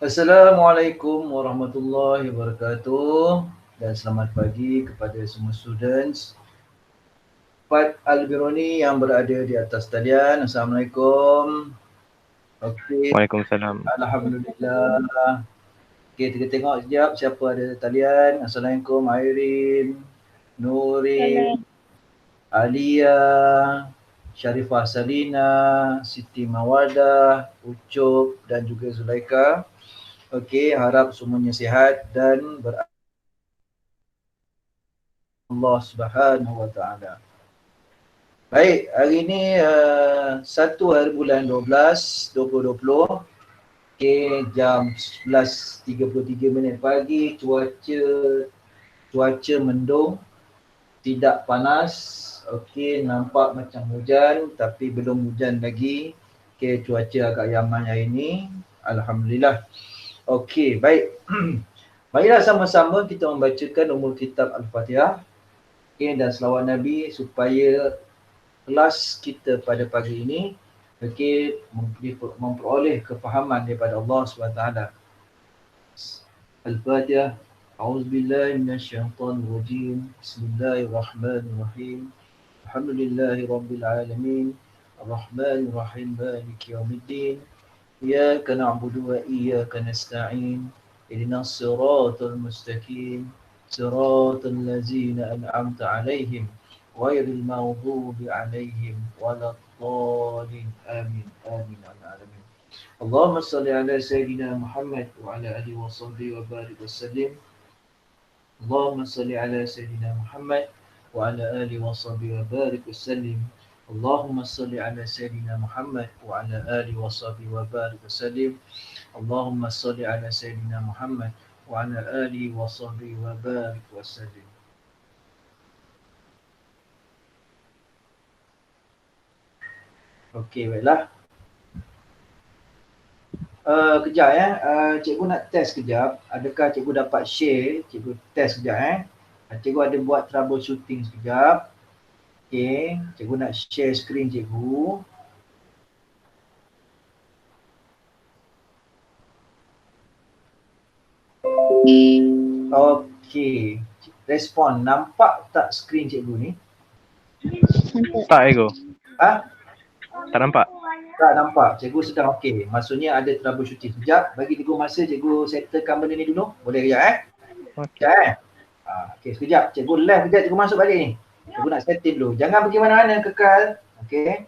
Assalamualaikum warahmatullahi wabarakatuh dan selamat pagi kepada semua students Pat Al-Biruni yang berada di atas talian. Assalamualaikum. Okey, Waalaikumsalam. alhamdulillah. Okey, kita tengok sekejap siapa ada talian. Assalamualaikum Airin, Nurin, Alia, Sharifah Salina, Siti Mawadah, Ucup dan juga Zulaika. Okey, harap semuanya sihat dan Allah Subhanahu Wa Taala. Baik, hari ini 1 hari bulan 12 2020. Okey, jam 11.33 pagi, cuaca mendung, tidak panas. Okey, nampak macam hujan tapi belum hujan lagi. Okey, cuaca agak yaman hari ini. Alhamdulillah. Okey, baik. Marilah sama-sama kita membacakan umul kitab Al-Fatihah. Okey, dan selawat Nabi supaya kelas kita pada pagi ini memperoleh kefahaman daripada Allah SWT. Al-Fatihah. A'udzubillahi minasyaitonirrajim. Bismillahirrahmanirrahim. Alhamdulillahirabbil alamin. Arrahmanirrahim. Maliki yaumiddin. Iyyaka na'budu wa iyyaka nasta'in. Ihdinas siratal mustaqim. Siratal ladzina an'amta 'alaihim ghairil maghdubi 'alaihim waladdallin. Amin. Amin ya rabbal alamin. Allahumma shalli ala sayyidina Muhammad wa ala alihi wa sahbihi wa barik wa sallim. Allahumma shalli ala sayyidina Muhammad wa ala alihi wa sahbihi wa barik wa sallim. Allahumma salli ala sayyidina Muhammad wa ala alihi wa sahbihi wa barik wa sallim. Allahumma salli ala sayyidina Muhammad wa ala alihi wa sahbihi wa barik wa sallim. Okey, baiklah. Kejap cikgu nak test kejap. Adakah cikgu dapat share? Cikgu test kejap Cikgu ada buat troubleshooting sekejap. Okey, cikgu nak share screen cikgu. Okey. Respon, nampak tak screen cikgu ni? Tak, Ego. Tak nampak. Tak nampak. Cikgu sedang okey. Maksudnya ada troubleshooting. Sekejap, bagi cikgu masa cikgu settlekan benda ni dulu. Boleh kejap Okey. Okey, sekejap. Cikgu live kejap, cikgu masuk balik ni. Cikgu nak settle dulu. Jangan pergi mana-mana, kekal. Okey.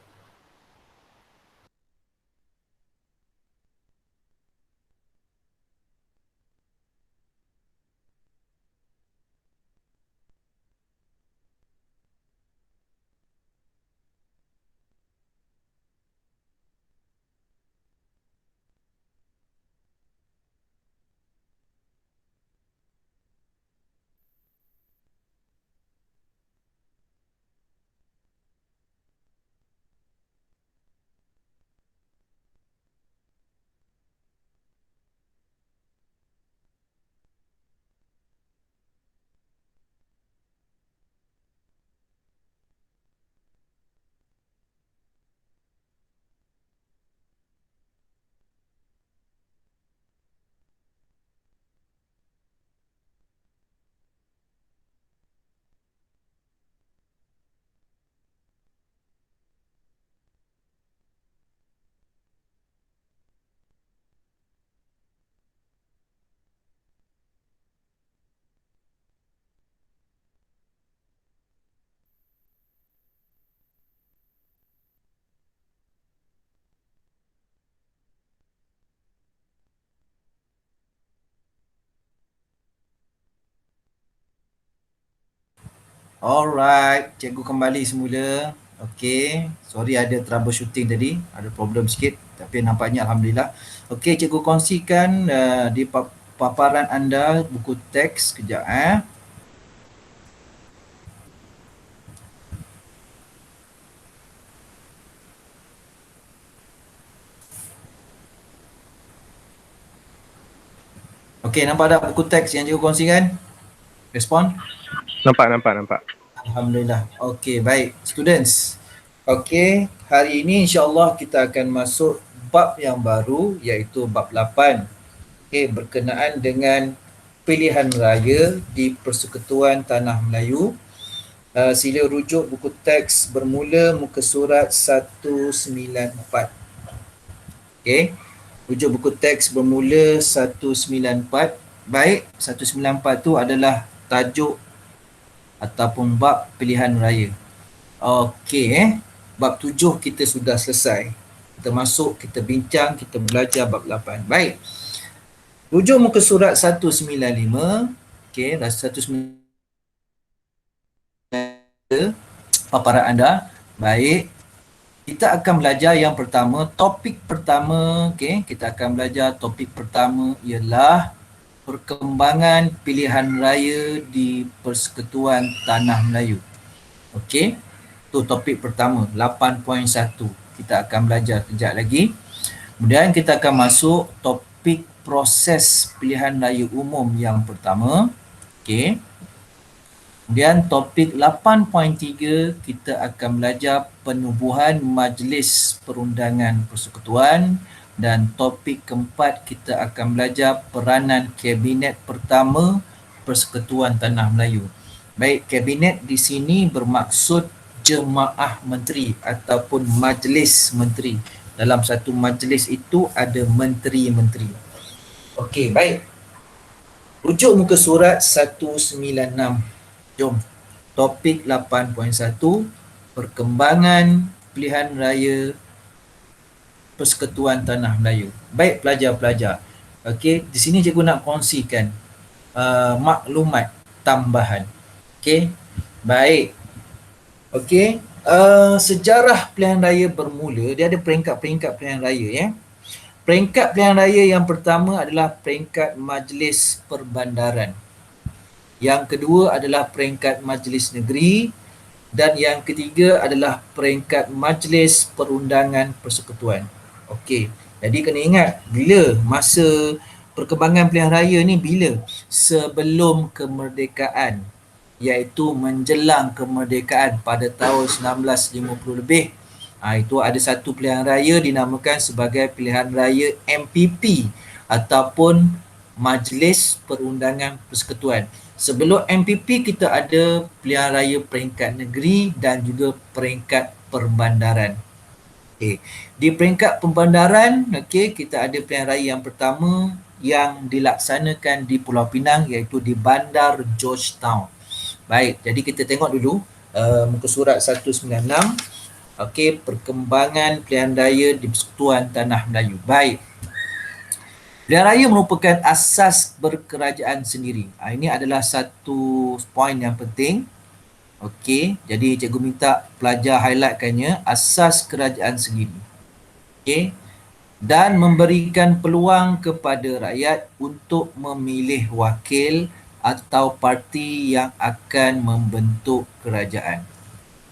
Alright, cikgu kembali semula. Okey, sorry ada troubleshooting tadi, ada problem sikit tapi nampaknya alhamdulillah. Okey, cikgu kongsikan di paparan anda buku teks kejap Okey, nampak tak buku teks yang cikgu kongsikan? Respon? Nampak. Alhamdulillah. Okey, baik. Students. Okey, hari ini insya-Allah kita akan masuk bab yang baru iaitu bab 8. Okey, berkenaan dengan pilihan raya di Persekutuan Tanah Melayu. Sila rujuk buku teks bermula muka surat 194. Okey, rujuk buku teks bermula 194. Baik, 194 tu adalah tajuk ataupun bab pilihan raya. Okey, bab 7 kita sudah selesai. Kita masuk, kita bincang, kita belajar bab 8. Baik. Rujuk muka surat 195. Okey, 195 paparan anda. Baik. Kita akan belajar yang pertama, topik pertama. Okey, kita akan belajar topik pertama ialah perkembangan pilihan raya di Persekutuan Tanah Melayu. Okey. Itu topik pertama, 8.1. Kita akan belajar kejap lagi. Kemudian kita akan masuk topik proses pilihan raya umum yang pertama. Okey. Kemudian topik 8.3 kita akan belajar penubuhan Majlis Perundangan Persekutuan, dan topik keempat kita akan belajar peranan Kabinet pertama Persekutuan Tanah Melayu. Baik, Kabinet di sini bermaksud jemaah menteri ataupun majlis menteri. Dalam satu majlis itu ada menteri-menteri. Okey, baik. Rujuk muka surat 196. Jom. Topik 8.1, perkembangan pilihan raya Persekutuan Tanah Melayu. Baik pelajar-pelajar. Okey, di sini cikgu nak kongsikan maklumat tambahan. Okey. Baik. Okey. Sejarah pilihan raya bermula, dia ada peringkat-peringkat pilihan raya ya. Peringkat pilihan raya yang pertama adalah peringkat Majlis Perbandaran. Yang kedua adalah peringkat Majlis Negeri, dan yang ketiga adalah peringkat Majlis Perundangan Persekutuan. Okey, jadi kena ingat bila masa perkembangan pilihan raya ni bila? Sebelum kemerdekaan, iaitu menjelang kemerdekaan pada tahun 1950 lebih. Itu ada satu pilihan raya dinamakan sebagai pilihan raya MPP ataupun Majlis Perundangan Persekutuan. Sebelum MPP kita ada pilihan raya peringkat negeri dan juga peringkat perbandaran. Okey, di peringkat perbandaran, okey, kita ada pilihan raya yang pertama yang dilaksanakan di Pulau Pinang, iaitu di Bandar Georgetown. Baik, jadi kita tengok dulu muka surat 196. Okey, perkembangan pilihan raya di Persekutuan Tanah Melayu. Baik. Pilihan raya merupakan asas berkerajaan sendiri. Ini adalah satu poin yang penting. Okey, jadi cikgu minta pelajar highlightkannya, asas kerajaan sendiri. Okey. Dan memberikan peluang kepada rakyat untuk memilih wakil atau parti yang akan membentuk kerajaan.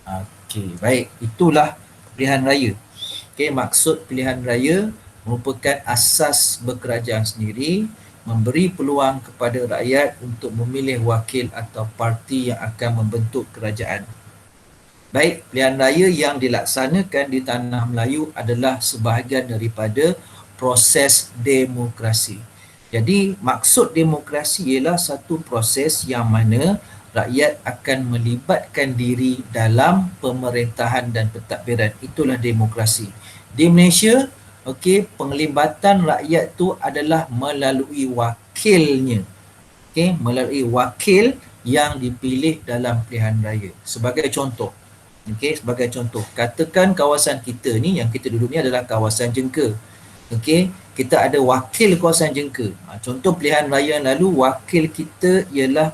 Okey, baik. Itulah pilihan raya. Okey, maksud pilihan raya merupakan asas berkerajaan sendiri, memberi peluang kepada rakyat untuk memilih wakil atau parti yang akan membentuk kerajaan. Baik, pilihan raya yang dilaksanakan di Tanah Melayu adalah sebahagian daripada proses demokrasi. Jadi, maksud demokrasi ialah satu proses yang mana rakyat akan melibatkan diri dalam pemerintahan dan pentadbiran. Itulah demokrasi. Di Malaysia, okey, penglibatan rakyat tu adalah melalui wakilnya. Okey, melalui wakil yang dipilih dalam pilihan raya. Sebagai contoh, okey, sebagai contoh, katakan kawasan kita ni, yang kita duduk ni adalah kawasan Jengka. Okey, kita ada wakil kawasan Jengka. Contoh pilihan raya yang lalu, wakil kita ialah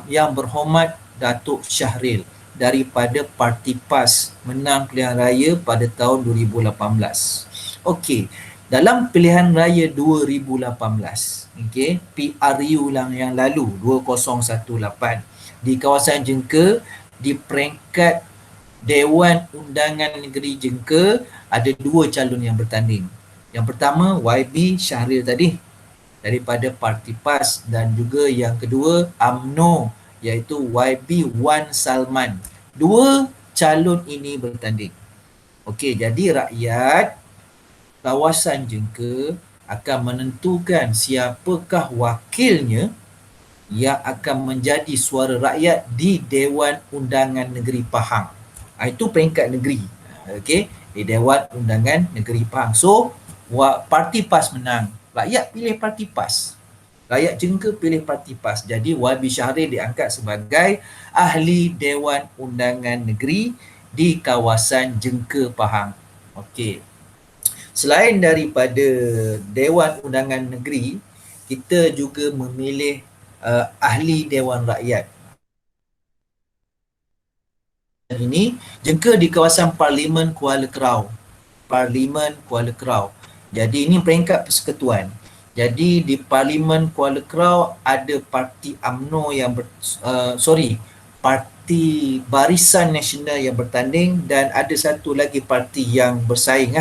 yang berhormat Datuk Syahril daripada Parti PAS, menang pilihan raya pada tahun 2018. Okey, dalam pilihan raya 2018, okey, PRU yang lalu 2018, di kawasan Jengka, di peringkat Dewan Undangan Negeri Jengka, ada dua calon yang bertanding. Yang pertama YB Syahril tadi daripada Parti PAS, dan juga yang kedua UMNO, iaitu YB Wan Salman. Dua calon ini bertanding. Okey, jadi rakyat kawasan Jengka akan menentukan siapakah wakilnya yang akan menjadi suara rakyat di Dewan Undangan Negeri Pahang. Itu peringkat negeri. Okey, di Dewan Undangan Negeri Pahang. So, parti PAS menang. Rakyat pilih parti PAS. Rakyat jengka pilih parti PAS. Jadi YB Syahril diangkat sebagai ahli Dewan Undangan Negeri di kawasan Jengka Pahang. Okey. Selain daripada Dewan Undangan Negeri, kita juga memilih ahli Dewan Rakyat. Ini jengka di kawasan Parlimen Kuala Kerau. Parlimen Kuala Kerau. Jadi ini peringkat persekutuan. Jadi di Parlimen Kuala Kerau ada parti UMNO yang parti Barisan Nasional yang bertanding, dan ada satu lagi parti yang bersaing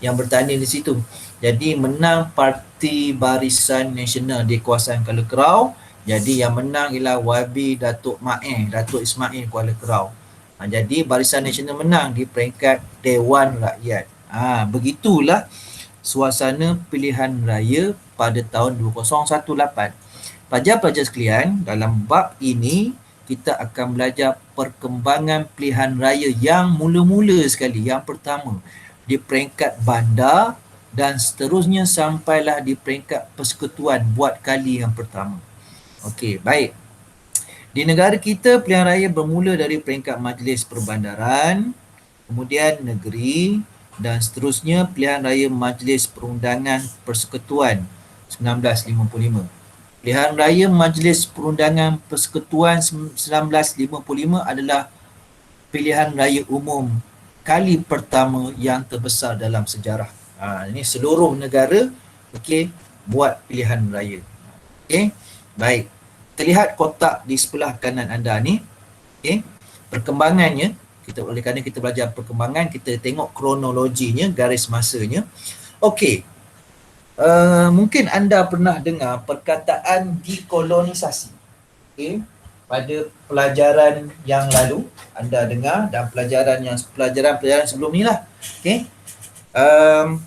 yang bertanding di situ. Jadi menang parti Barisan Nasional di kawasan Kuala Kerau. Jadi yang menang ialah YB Datuk Ismail Kuala Kerau. Jadi Barisan Nasional menang di peringkat Dewan Rakyat. Begitulah suasana pilihan raya pada tahun 2018. Pelajar-pelajar sekalian, dalam bab ini kita akan belajar perkembangan pilihan raya yang mula-mula sekali. Yang pertama, di peringkat bandar dan seterusnya sampailah di peringkat persekutuan buat kali yang pertama. Okey, baik. Di negara kita, pilihan raya bermula dari peringkat Majlis Perbandaran, kemudian negeri, dan seterusnya pilihan raya Majlis Perundangan Persekutuan 1955. Pilihan raya Majlis Perundangan Persekutuan 1955 adalah pilihan raya umum kali pertama yang terbesar dalam sejarah. Ini seluruh negara buat pilihan raya. Baik. Terlihat kotak di sebelah kanan anda ni. Perkembangannya, oleh kerana kita belajar perkembangan, kita tengok kronologinya, garis masanya. Mungkin anda pernah dengar perkataan dekolonisasi. Pada pelajaran yang lalu anda dengar, dan pelajaran sebelum ni lah.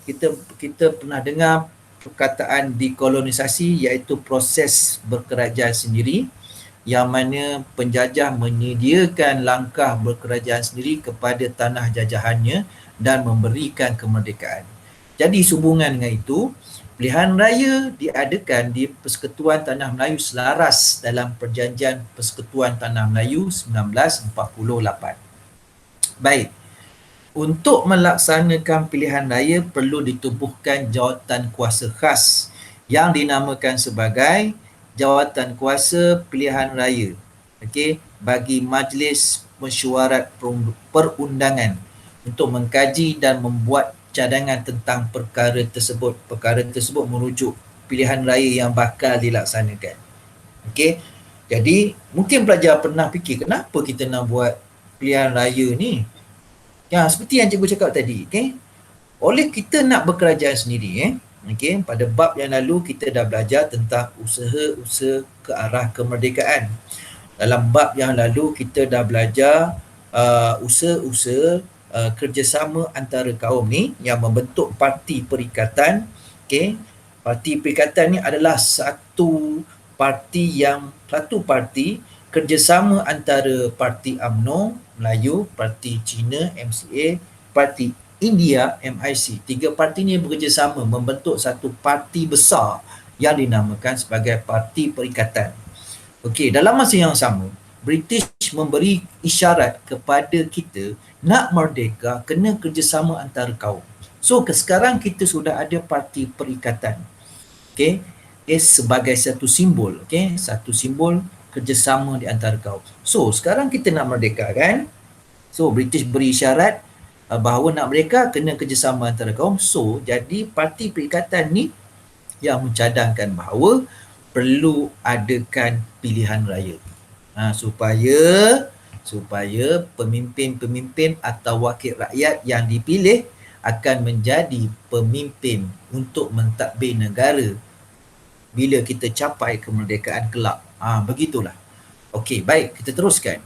Kita pernah dengar perkataan dekolonisasi, iaitu proses berkerajaan sendiri, yang mana penjajah menyediakan langkah berkerajaan sendiri kepada tanah jajahannya dan memberikan kemerdekaan. Jadi sehubungan dengan itu, pilihan raya diadakan di Persekutuan Tanah Melayu selaras dalam Perjanjian Persekutuan Tanah Melayu 1948. Baik. Untuk melaksanakan pilihan raya perlu ditubuhkan jawatan kuasa khas yang dinamakan sebagai Jawatan Kuasa Pilihan Raya bagi Majlis Mesyuarat Perundangan untuk mengkaji dan membuat cadangan tentang perkara tersebut. Perkara tersebut merujuk pilihan raya yang bakal dilaksanakan. Jadi mungkin pelajar pernah fikir, kenapa kita nak buat pilihan raya ni? Seperti yang cikgu cakap tadi, oleh kita nak berkerajaan sendiri, pada bab yang lalu kita dah belajar tentang usaha-usaha ke arah kemerdekaan. Dalam bab yang lalu kita dah belajar usaha-usaha kerjasama antara kaum ni yang membentuk parti perikatan. Parti perikatan ni adalah satu parti kerjasama antara parti UMNO Melayu, parti Cina MCA, parti India MIC. Tiga parti ini bekerjasama membentuk satu parti besar yang dinamakan sebagai Parti Perikatan. Dalam masa yang sama, British memberi isyarat kepada kita nak merdeka kena kerjasama antara kaum. So sekarang kita sudah ada Parti Perikatan. Sebagai satu simbol, satu simbol kerjasama di antara kaum. So sekarang kita nak merdeka kan? So British beri isyarat bahawa nak merdeka kena kerjasama antara kaum. So jadi Parti Perikatan ni yang mencadangkan bahawa perlu adakan pilihan raya supaya pemimpin-pemimpin atau wakil rakyat yang dipilih akan menjadi pemimpin untuk mentadbir negara bila kita capai kemerdekaan kelak. Begitulah. Baik, kita teruskan.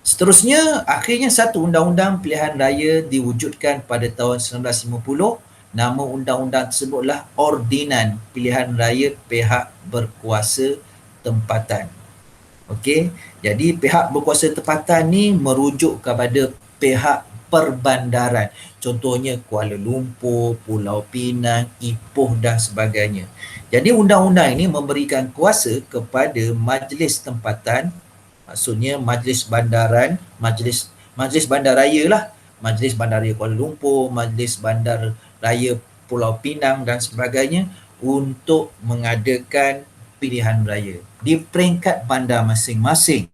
Seterusnya, akhirnya satu undang-undang pilihan raya diwujudkan pada tahun 1950 Nama undang-undang tersebutlah Ordinan Pilihan Raya Pihak Berkuasa Tempatan. Okey, jadi pihak berkuasa tempatan ni merujuk kepada pihak perbandaran. Contohnya Kuala Lumpur, Pulau Pinang, Ipoh dan sebagainya. Jadi undang-undang ini memberikan kuasa kepada majlis tempatan, maksudnya majlis bandaran, majlis bandaraya lah, majlis bandaraya Kuala Lumpur, majlis bandaraya Pulau Pinang dan sebagainya untuk mengadakan pilihan raya di peringkat bandar masing-masing.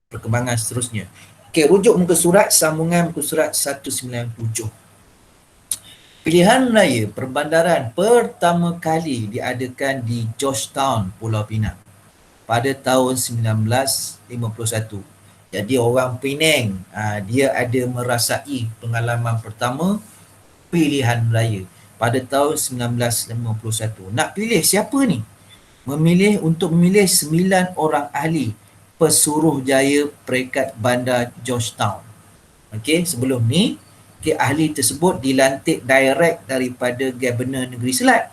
Perkembangan seterusnya. Okey, rujuk muka surat sambungan muka surat 197. Pilihan raya perbandaran pertama kali diadakan di Georgetown, Pulau Pinang pada tahun 1951. Jadi orang Penang, dia ada merasai pengalaman pertama pilihan raya pada tahun 1951. Nak pilih siapa ni? Untuk memilih 9 orang ahli Pesuruhjaya Peringkat Bandar Georgetown. Okey, sebelum ni ahli tersebut dilantik direct daripada Governor Negeri Selat.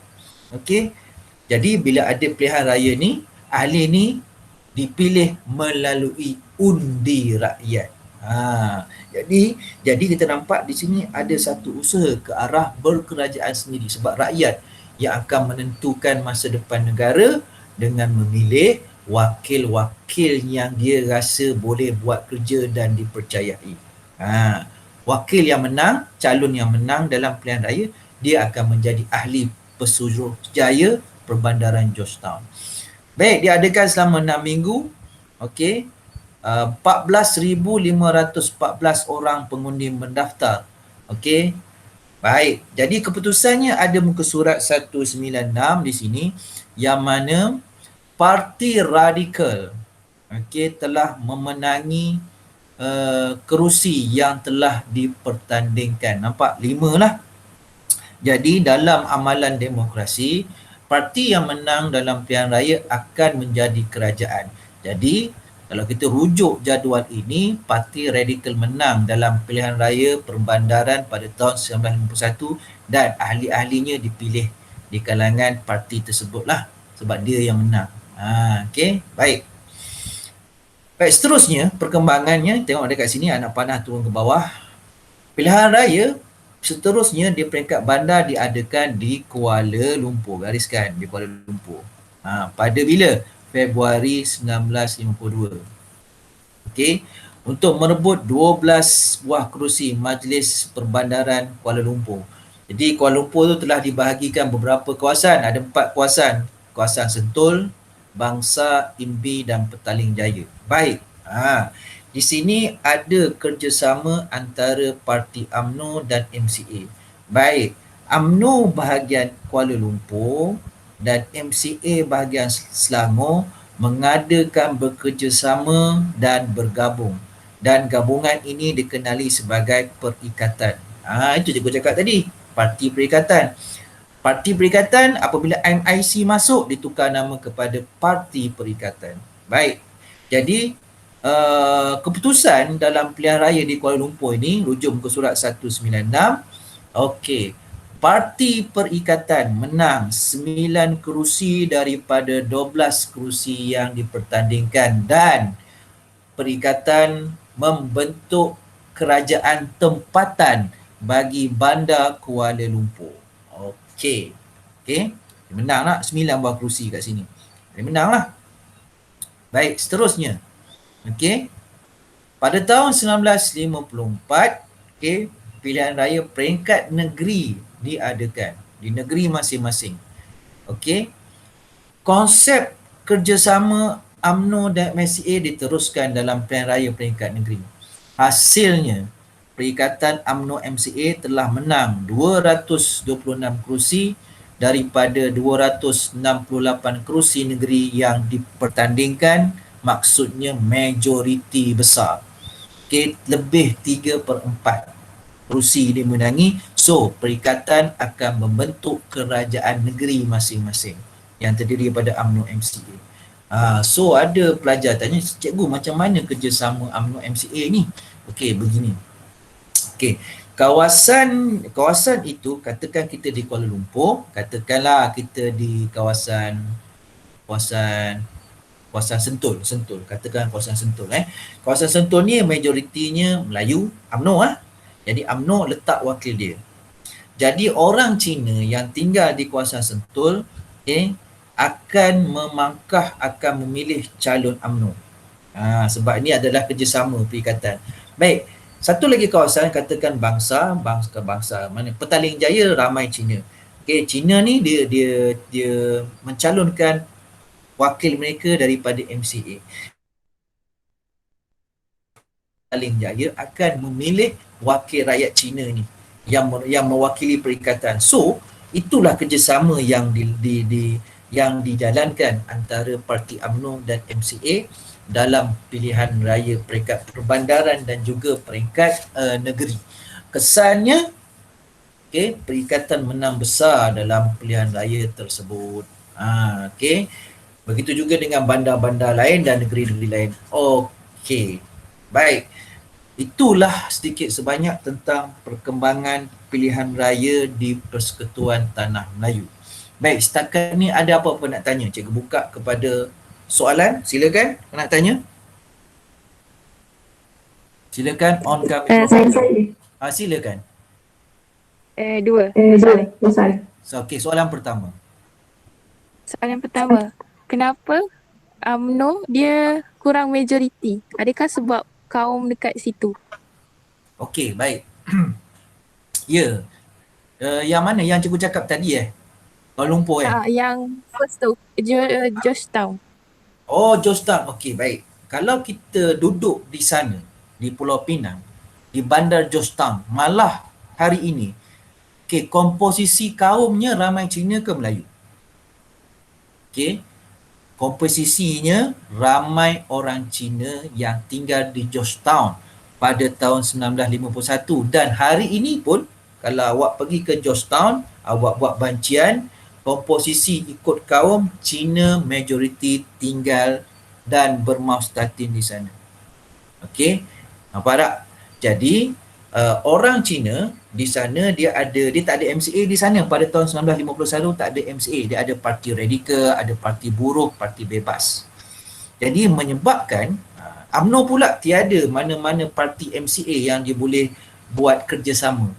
Okey. Jadi bila ada pilihan raya ni, ahli ni dipilih melalui undi rakyat. Jadi kita nampak di sini ada satu usaha ke arah berkerajaan sendiri, sebab rakyat yang akan menentukan masa depan negara dengan memilih wakil-wakil yang dia rasa boleh buat kerja dan dipercayai. Wakil yang menang, calon yang menang dalam pilihan raya, dia akan menjadi ahli Pesuruhjaya Perbandaran Georgetown. Baik, diadakan selama 6 minggu. Okey. 14,514 orang pengundi mendaftar. Okey. Baik, jadi keputusannya ada muka surat 196 di sini, yang mana Parti Radikal telah memenangi kerusi yang telah dipertandingkan. Nampak? 5 lah. Jadi dalam amalan demokrasi, parti yang menang dalam pilihan raya akan menjadi kerajaan. Jadi kalau kita rujuk jadual ini, Parti Radikal menang dalam pilihan raya perbandaran pada tahun 1951 dan ahli-ahlinya dipilih di kalangan parti tersebutlah, sebab dia yang menang. Okey, baik. Baik, seterusnya perkembangannya, tengok dekat sini anak panah turun ke bawah. Pilihan raya seterusnya di peringkat bandar diadakan di Kuala Lumpur. Gariskan, di Kuala Lumpur. Pada bila? Februari 1952. Okey, untuk merebut 12 buah kerusi Majlis Perbandaran Kuala Lumpur. Jadi Kuala Lumpur tu telah dibahagikan beberapa kawasan. Ada 4 kawasan. Kawasan Sentul, Bangsa, Imbi dan Petaling Jaya. Baik. Di sini ada kerjasama antara Parti UMNO dan MCA. Baik. UMNO bahagian Kuala Lumpur dan MCA bahagian Selangor mengadakan bekerjasama dan bergabung. Dan gabungan ini dikenali sebagai perikatan. Itu je aku cakap tadi. Parti Perikatan. Parti Perikatan apabila MIC masuk ditukar nama kepada Parti Perikatan. Baik. Jadi keputusan dalam pilihan raya di Kuala Lumpur ini rujuk muka surat 196. Okey. Parti Perikatan menang 9 kerusi daripada 12 kerusi yang dipertandingkan dan Perikatan membentuk kerajaan tempatan bagi bandar Kuala Lumpur. Okey. Okey. Dia menang lah 9 buah kerusi kat sini. Dia menang lah. Baik, seterusnya. Okey. Pada tahun 1954, okey, pilihan raya peringkat negeri diadakan di negeri masing-masing. Okey. Konsep kerjasama UMNO dan MCA diteruskan dalam pilihan raya peringkat negeri. Hasilnya, Perikatan UMNO MCA telah menang 226 kerusi daripada 268 kerusi negeri yang dipertandingkan, maksudnya majoriti besar. Okey, lebih 3/4 kerusi dimenangi. So, Perikatan akan membentuk kerajaan negeri masing-masing yang terdiri daripada UMNO MCA. So, ada pelajar tanya, cikgu macam mana kerjasama UMNO MCA ni? Okey, begini. Okey, kawasan itu, katakan kita di Kuala Lumpur, katakanlah kita di kawasan Sentul, katakan kawasan Sentul Kawasan Sentul ni majoritinya Melayu, UMNO Jadi UMNO letak wakil dia. Jadi orang Cina yang tinggal di kawasan Sentul akan memilih calon UMNO. Sebab ini adalah kerjasama perikatan. Baik, satu lagi kawasan katakan bangsa mana Petaling Jaya ramai Cina. Okey, Cina ni dia mencalonkan wakil mereka daripada MCA. Petaling Jaya akan memilih wakil rakyat Cina ni yang mewakili perikatan. So, itulah kerjasama yang dijalankan antara parti UMNO dan MCA dalam pilihan raya peringkat perbandaran dan juga peringkat negeri. Kesannya perikatan menang besar dalam pilihan raya tersebut. Begitu juga dengan bandar-bandar lain dan negeri-negeri lain. Okey. Baik. Itulah sedikit sebanyak tentang perkembangan pilihan raya di Persekutuan Tanah Melayu. Baik, setakat ni ada apa-apa nak tanya? Cikgu buka kepada soalan. Silakan nak tanya. Silakan on kamera. Silakan. Dua soalan. Okey, soalan pertama. Kenapa UMNO dia kurang majoriti? Adakah sebab kaum dekat situ? Okey, baik. Ya. Yang mana yang cikgu cakap tadi Kuala Lumpur Yang first tu, Georgetown. Georgetown. Okey, baik. Kalau kita duduk di sana, di Pulau Pinang, di bandar Georgetown, malah hari ini, komposisi kaumnya ramai Cina ke Melayu? Komposisinya ramai orang Cina yang tinggal di Georgetown pada tahun 1951, dan hari ini pun kalau awak pergi ke Georgetown, awak buat bancian, komposisi ikut kaum Cina majoriti tinggal dan bermaustatin di sana. Okey, nampak tak? Jadi orang Cina di sana dia tak ada MCA di sana pada tahun 1951, tak ada MCA, dia ada parti radikal, ada parti buruh, parti bebas. Jadi menyebabkan UMNO pula tiada mana-mana parti MCA yang dia boleh buat kerjasama.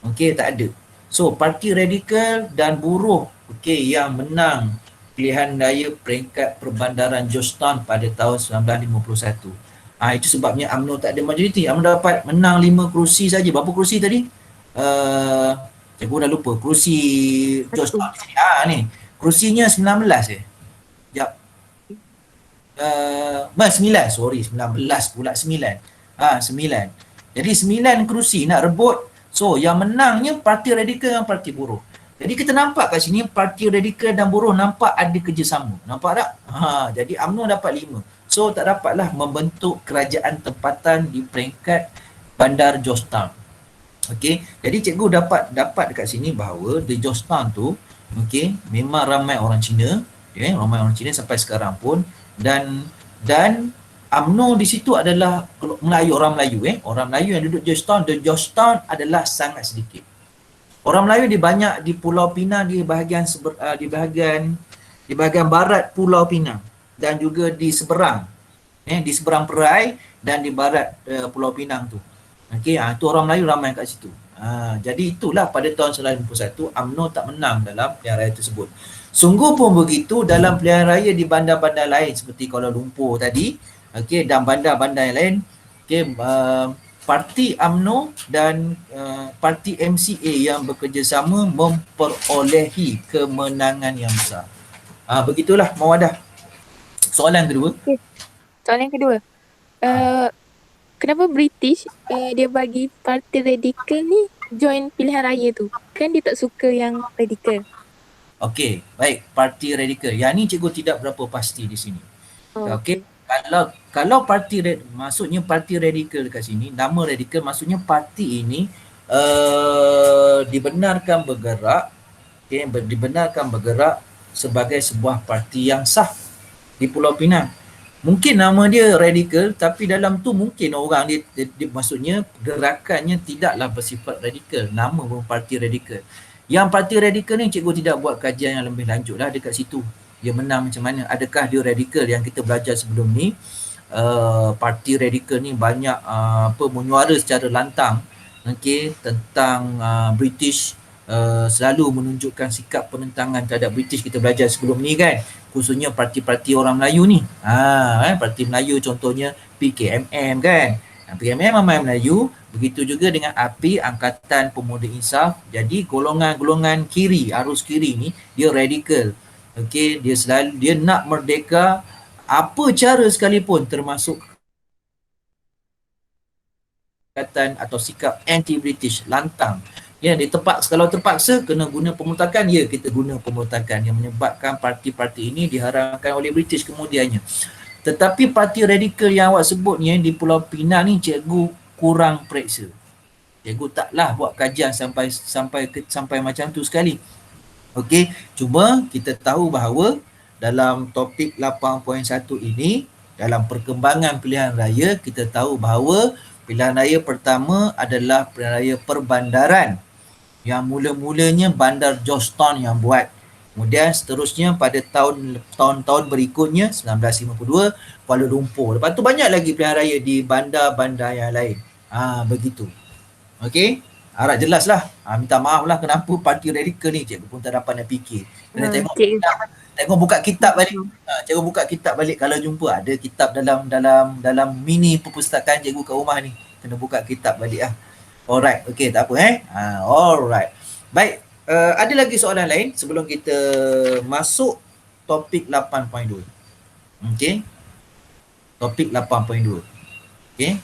Okey, tak ada. So parti radikal dan buruh yang menang pilihan raya peringkat perbandaran Georgetown pada tahun 1951. Itu sebabnya UMNO tak ada majoriti. UMNO dapat menang 5 kerusi saja. Berapa kerusi tadi? Cikgu dah lupa. Kerusi Georgetown ni. Kerusinya 19 Sekejap. 9, sorry. 19 pula 9. 9. Jadi 9 kerusi nak rebut. So yang menangnya parti radikal dan parti buruh. Jadi kita nampak kat sini parti radikal dan buruh nampak ada kerjasama. Nampak tak? Jadi UMNO dapat 5. So tak dapatlah membentuk kerajaan tempatan di peringkat bandar Georgetown. Okey, jadi cikgu dapat dekat sini bahawa di Georgetown tu memang ramai orang Cina, ramai orang Cina sampai sekarang pun, dan UMNO di situ adalah orang Melayu orang Melayu yang duduk Georgetown. Dan Georgetown adalah sangat sedikit. Orang Melayu banyak di Pulau Pinang, di bahagian barat Pulau Pinang, dan juga di seberang Perai dan di barat Pulau Pinang tu. Tu orang Melayu ramai kat situ. Jadi itulah pada tahun 1991 UMNO tak menang dalam pilihan raya tersebut. Sungguh pun begitu dalam pilihan raya di bandar-bandar lain seperti Kuala Lumpur tadi, dan bandar-bandar yang lain, parti UMNO dan parti MCA yang bekerjasama memperolehi kemenangan yang besar. Begitulah Mawadah. Soalan kedua. Kenapa British dia bagi parti radikal ni join pilihan raya tu? Kan dia tak suka yang radikal. Okey, baik. Parti radikal. Yang ni cikgu tidak berapa pasti di sini. Okey. Kalau parti maksudnya parti radikal dekat sini, nama radikal maksudnya parti ini dibenarkan bergerak sebagai sebuah parti yang sah di Pulau Pinang. Mungkin nama dia radikal, tapi dalam tu mungkin orang dia maksudnya gerakannya tidaklah bersifat radikal. Nama pun parti radikal. Yang parti radikal ni cikgu tidak buat kajian yang lebih lanjut lah dekat situ. Dia menang macam mana? Adakah dia radikal yang kita belajar sebelum ni? Parti radikal ni banyak menyuara secara lantang tentang British, selalu menunjukkan sikap penentangan terhadap British. Kita belajar sebelum ni kan, khususnya parti-parti orang Melayu ni. Parti Melayu contohnya PKMM kan. PKMM Ramai Melayu, begitu juga dengan API, Angkatan Pemuda Insaf. Jadi golongan-golongan kiri, arus kiri ni dia radikal. Okey, dia nak merdeka apa cara sekalipun, termasuk kata atau sikap anti-British lantang. Ya, kalau terpaksa kena guna pemberontakan, ya kita guna pemberontakan yang menyebabkan parti-parti ini diharamkan oleh British kemudiannya. Tetapi parti radikal yang awak sebut ni di Pulau Pinang ni, cikgu kurang periksa. Cikgu taklah buat kajian sampai macam tu sekali. Okey, cuma kita tahu bahawa dalam topik 8.1 ini, dalam perkembangan pilihan raya, kita tahu bahawa pilihan raya pertama adalah pilihan raya perbandaran yang mula-mulanya Bandar Georgetown yang buat. Kemudian seterusnya pada tahun-tahun berikutnya 1952 Kuala Lumpur. Lepas tu banyak lagi pilihan raya di bandar-bandar yang lain. Begitu. Okey, harap jelas lah. Minta maaf lah kenapa parti radikal ni cikgu pun tak dapat nak fikir. Kena tengok buka kitab balik. Cikgu buka kitab balik, kalau jumpa ada kitab dalam mini perpustakaan cikgu kat rumah ni. Kena buka kitab balik lah. Alright, okey, tak apa alright. Baik, ada lagi soalan lain sebelum kita masuk topik 8.2. Okey. Topik 8.2. Okey.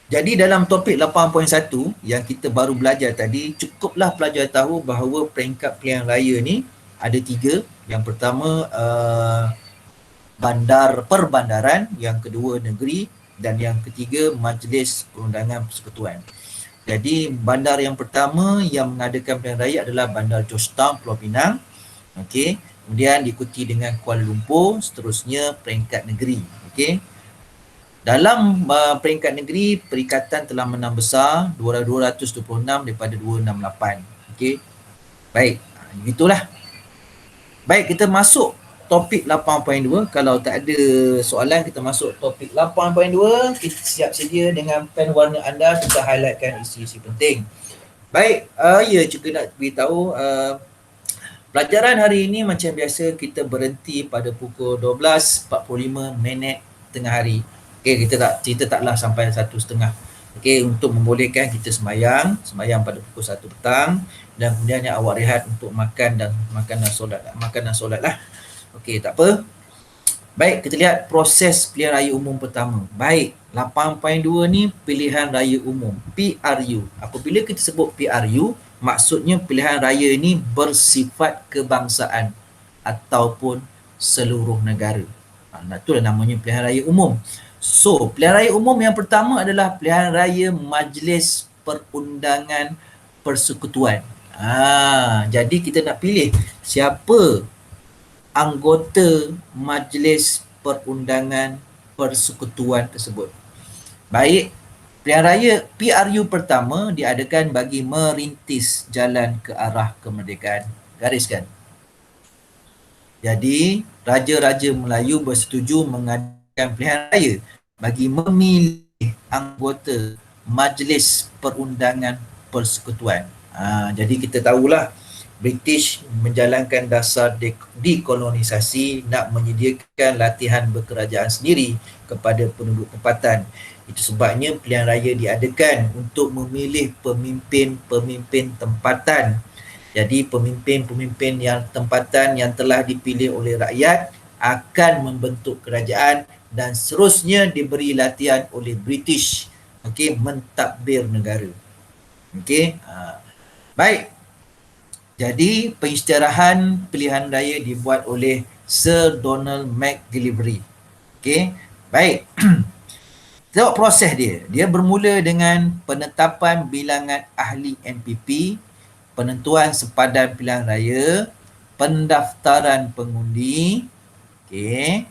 Jadi dalam topik 8.1 yang kita baru belajar tadi, cukuplah pelajar tahu bahawa peringkat pilihan raya ni ada 3. Yang pertama perbandaran, yang kedua negeri, dan yang ketiga Majlis Perundangan Persekutuan. Jadi bandar yang pertama yang mengadakan pilihan raya adalah Bandar Georgetown, Pulau Pinang. Okey, kemudian diikuti dengan Kuala Lumpur, seterusnya peringkat negeri. Okey. Dalam peringkat negeri, perikatan telah menang besar 226 daripada 268. Okey. Baik, begitulah. Baik, kita masuk topik 8.2. Kalau tak ada soalan, kita masuk topik 8.2. Kita siap sedia dengan pen warna anda, kita highlightkan isi-isi penting. Baik, ya juga nak beritahu pelajaran hari ini macam biasa kita berhenti pada pukul 12.45 tengah hari. Okey, kita taklah sampai 1:30. Okey, untuk membolehkan kita sembahyang pada pukul 1 petang, dan kemudiannya awak rehat untuk makan dan solat lah. Okey, tak apa. Baik, kita lihat proses pilihan raya umum pertama. Baik, 8.2 ni pilihan raya umum, PRU. Apabila kita sebut PRU, maksudnya pilihan raya ini bersifat kebangsaan ataupun seluruh negara. Itulah namanya pilihan raya umum. So, pilihan raya umum yang pertama adalah pilihan raya Majlis Perundangan Persekutuan. Jadi kita nak pilih siapa anggota Majlis Perundangan Persekutuan tersebut. Baik, pilihan raya PRU pertama diadakan bagi merintis jalan ke arah kemerdekaan. Gariskan. Jadi, Raja-Raja Melayu bersetuju mengadakan pilihan raya bagi memilih anggota Majlis Perundangan Persekutuan. Jadi kita tahulah British menjalankan dasar dekolonisasi, nak menyediakan latihan berkerajaan sendiri kepada penduduk tempatan. Itu sebabnya pilihan raya diadakan untuk memilih pemimpin-pemimpin tempatan. Jadi pemimpin-pemimpin yang tempatan yang telah dipilih oleh rakyat akan membentuk kerajaan dan seterusnya diberi latihan oleh British. Okey, mentadbir negara. Okey. Baik. Jadi pengisytiharan pilihan raya dibuat oleh Sir Donald McGillivray. Okey. Baik. Tengok proses dia. Dia bermula dengan penetapan bilangan ahli NPP, penentuan sepadan pilihan raya, pendaftaran pengundi. Okey.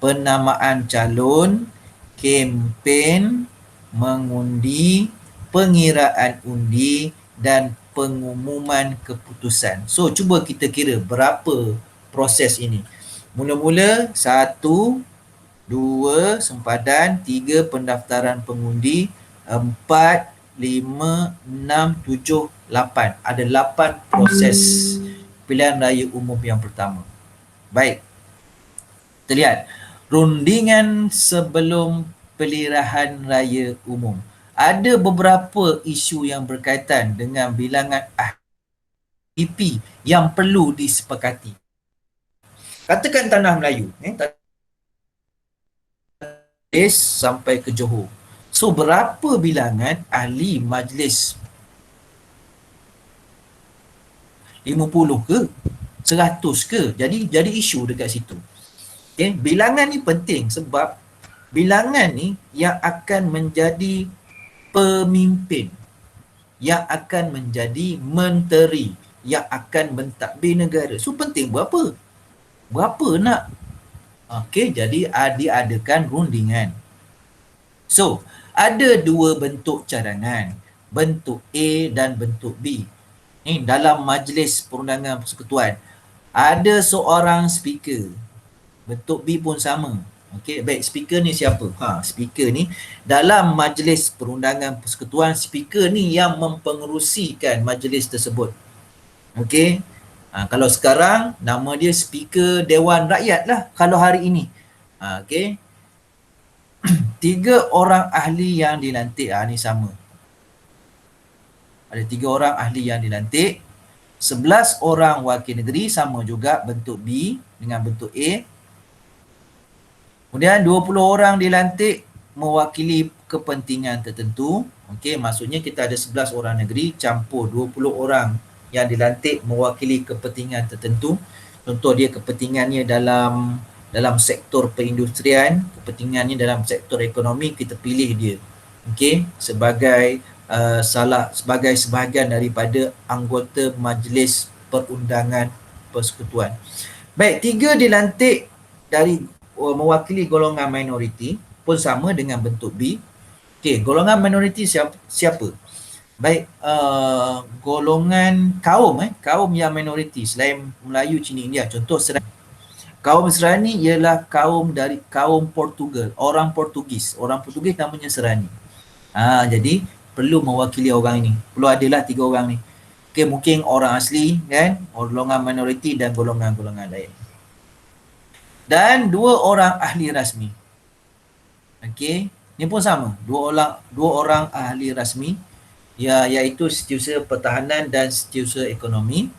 penamaan calon, kempen, mengundi, pengiraan undi dan pengumuman keputusan. So, cuba kita kira berapa proses ini. Mula-mula 1, 2 sempadan, 3 pendaftaran pengundi, 4, 5, 6, 7, 8. Ada 8 proses pilihan raya umum yang pertama. Baik. Kita lihat. Rundingan sebelum pilihan raya umum. Ada beberapa isu yang berkaitan dengan bilangan PP yang perlu disepakati. Katakan tanah Melayu. Sampai ke Johor. So, berapa bilangan ahli majlis? 50 ke? 100 ke? Jadi isu dekat situ. Okay? Bilangan ni penting sebab bilangan ni yang akan menjadi pemimpin, yang akan menjadi menteri, yang akan mentadbir negara. So, penting berapa? Berapa nak? Okey, jadi diadakan rundingan. So, ada dua bentuk cadangan. Bentuk A dan bentuk B. Ni dalam majlis perundangan persekutuan. Ada seorang speaker. Bentuk B pun sama. Okey, baik, speaker ni siapa? Speaker ni dalam majlis perundangan persekutuan, speaker ni yang mempengerusikan majlis tersebut. Okey. Kalau sekarang nama dia speaker Dewan Rakyat lah kalau hari ini. Okey. 3 orang ahli yang dilantik. Ni sama. Ada 3 orang ahli yang dilantik. 11 orang wakil negeri, sama juga bentuk B dengan bentuk A. Kemudian 20 orang dilantik mewakili kepentingan tertentu. Okey, maksudnya kita ada 11 orang negeri campur 20 orang yang dilantik mewakili kepentingan tertentu. Contoh dia kepentingannya dalam sektor perindustrian, kepentingannya dalam sektor ekonomi, kita pilih dia. Okey, sebagai sebagai sebahagian daripada anggota majlis perundangan persekutuan. Baik, 3 dilantik dari mewakili golongan minoriti pun sama dengan bentuk B. Okey, golongan minoriti siapa? Baik, golongan kaum yang minoriti selain Melayu, Cina, India. Contoh Serani. Kaum Serani ialah kaum Portugal, orang Portugis. Orang Portugis namanya Serani. Jadi perlu mewakili orang ini. Perlu adalah 3 orang ni. Okey, mungkin orang asli kan, golongan minoriti dan golongan-golongan lain. Dan 2 orang ahli rasmi. Okey, ni pun sama. 2 orang ahli rasmi. Iaitu Setiausaha Pertahanan dan Setiausaha Ekonomi.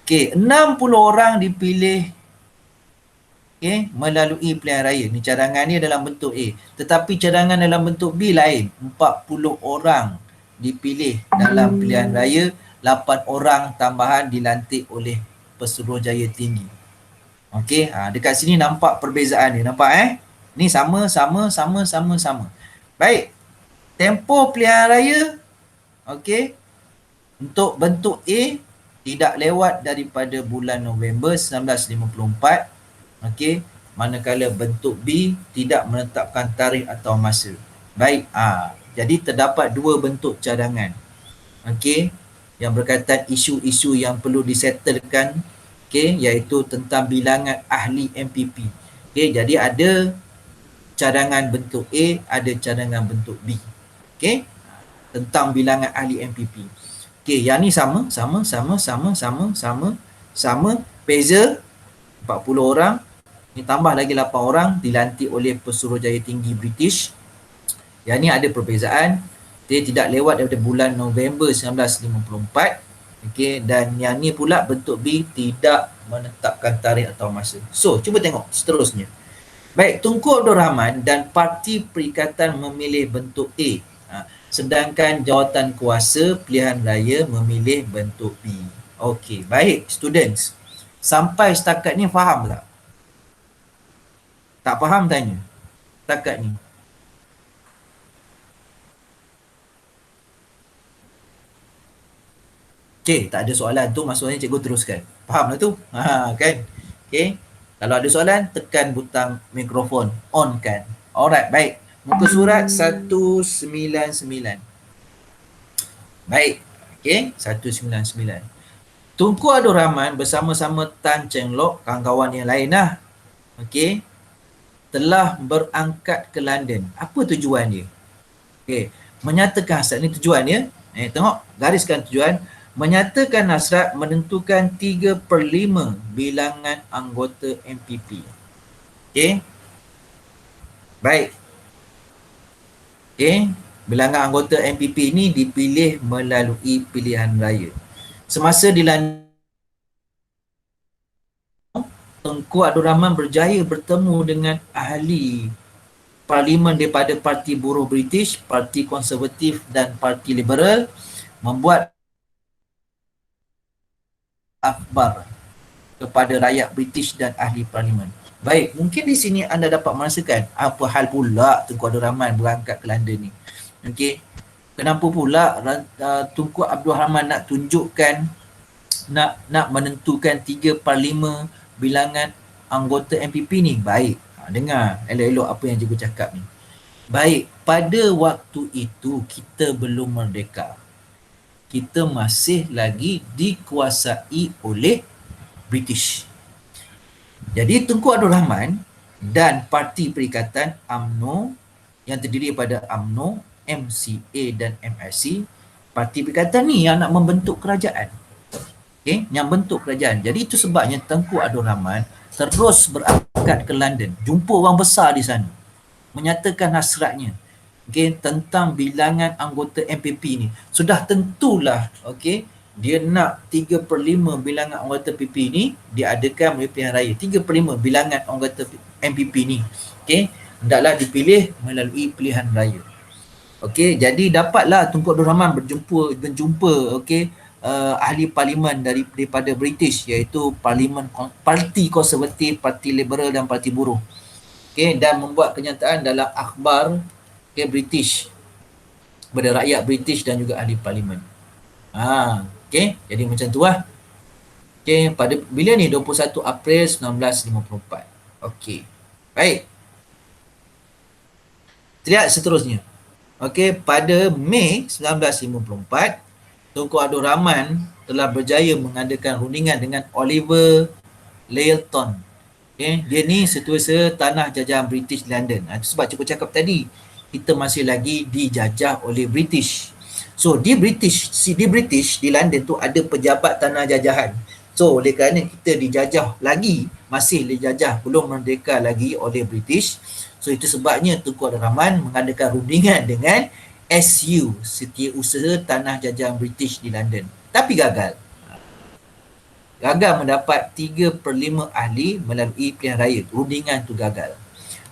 Okey, 60 orang dipilih melalui pilihan raya. Ni cadangan ni dalam bentuk A. Tetapi cadangan dalam bentuk B lain. 40 orang dipilih dalam pilihan raya, 8 orang tambahan dilantik oleh Pesuruhjaya Tinggi. Okey, dekat sini nampak perbezaan ni. Nampak Ni sama. Baik. Tempoh pilihan raya, okey, untuk bentuk A tidak lewat daripada bulan November 1954. Okey, manakala bentuk B tidak menetapkan tarikh atau masa. Baik, jadi terdapat 2 bentuk cadangan. Okey, yang berkaitan isu-isu yang perlu disettlekan, okey, iaitu tentang bilangan ahli MPP. Okey, jadi ada cadangan bentuk A, ada cadangan bentuk B. Okey, tentang bilangan ahli MPP. Okey, yang ni sama. Beza 40 orang. Ni tambah lagi 8 orang dilantik oleh Pesuruhjaya Tinggi British. Yang ni ada perbezaan. Dia tidak lewat daripada bulan November 1954. Okey, dan yang ni pula bentuk B tidak menetapkan tarikh atau masa. So, cuba tengok seterusnya. Baik, Tunku Abdul Rahman dan Parti Perikatan memilih bentuk A. Sedangkan jawatan kuasa pilihan raya memilih bentuk B. Okey, baik students. Sampai setakat ni faham tak? Tak faham tanya. Setakat ni. Okey, tak ada soalan tu, maksudnya cikgu teruskan. Faham lah tu? Kan? Okey. Kalau ada soalan, tekan butang mikrofon, on kan. Alright, baik. Muka surat 199. Baik, okey, 199. Tunku Abdul Rahman bersama-sama Tan Cheng Lock, kawan-kawan yang lain lah, okey, telah berangkat ke London. Apa tujuan dia? Okey, menyatakan hasrat, ni tujuan dia. Tengok, gariskan tujuan. Menyatakan hasrat menentukan 3/5 bilangan anggota MPP. Okey. Baik. Okey, bilangan anggota MPP ni dipilih melalui pilihan raya. Semasa di London, Tunku Abdul Rahman berjaya bertemu dengan ahli parlimen daripada Parti Buruh British, Parti Konservatif dan Parti Liberal, membuat akhbar kepada rakyat British dan ahli parlimen. Baik, mungkin di sini anda dapat merasakan apa hal pula Tunku Abdul Rahman berangkat ke London ni. Okey, kenapa pula Tunku Abdul Rahman nak tunjukkan, nak menentukan 3/5 bilangan anggota MPP ni? Baik, dengar elok-elok apa yang cikgu cakap ni. Baik, pada waktu itu kita belum merdeka. Kita masih lagi dikuasai oleh British. Jadi Tunku Abdul Rahman dan Parti Perikatan UMNO yang terdiri daripada UMNO, MCA dan MRC, Parti Perikatan ni yang nak membentuk kerajaan. Okay, yang bentuk kerajaan. Jadi itu sebabnya Tunku Abdul Rahman terus berangkat ke London, jumpa orang besar di sana, menyatakan hasratnya, okay, tentang bilangan anggota MPP ni. Sudah tentulah, okay, dia nak 3/5 bilangan anggota MPP ni diadakan melalui pilihan raya. 3/5 bilangan anggota MPP ni, okay, hendaklah dipilih melalui pilihan raya. Okey, jadi dapatlah Tunku Abdul Rahman berjumpa okey, ahli parlimen daripada British, iaitu parlimen Parti Konservatif, Parti Liberal dan Parti Buruh. Okey, dan membuat kenyataan dalam akhbar, okey, British kepada rakyat British dan juga ahli parlimen. Okey, jadi macam tu lah. Okey, pada bila ni 21 April 1954. Okey. Baik. Lihat seterusnya. Okey, pada Mei 1954, Tunku Abdul Rahman telah berjaya mengadakan rundingan dengan Oliver Layton. Okay, dia ni setiausaha tanah jajahan British di London. Itu sebab cikgu cakap tadi, kita masih lagi dijajah oleh British. So di British di London tu ada pejabat tanah jajahan. So oleh kerana kita dijajah lagi, masih dijajah, belum merdeka lagi oleh British. So itu sebabnya Tunku Abdul Rahman mengadakan rundingan dengan SU, Setiausaha Tanah Jajahan British di London. Tapi gagal. Gagal mendapat 3/5 ahli melalui pilihan raya. Rundingan tu gagal.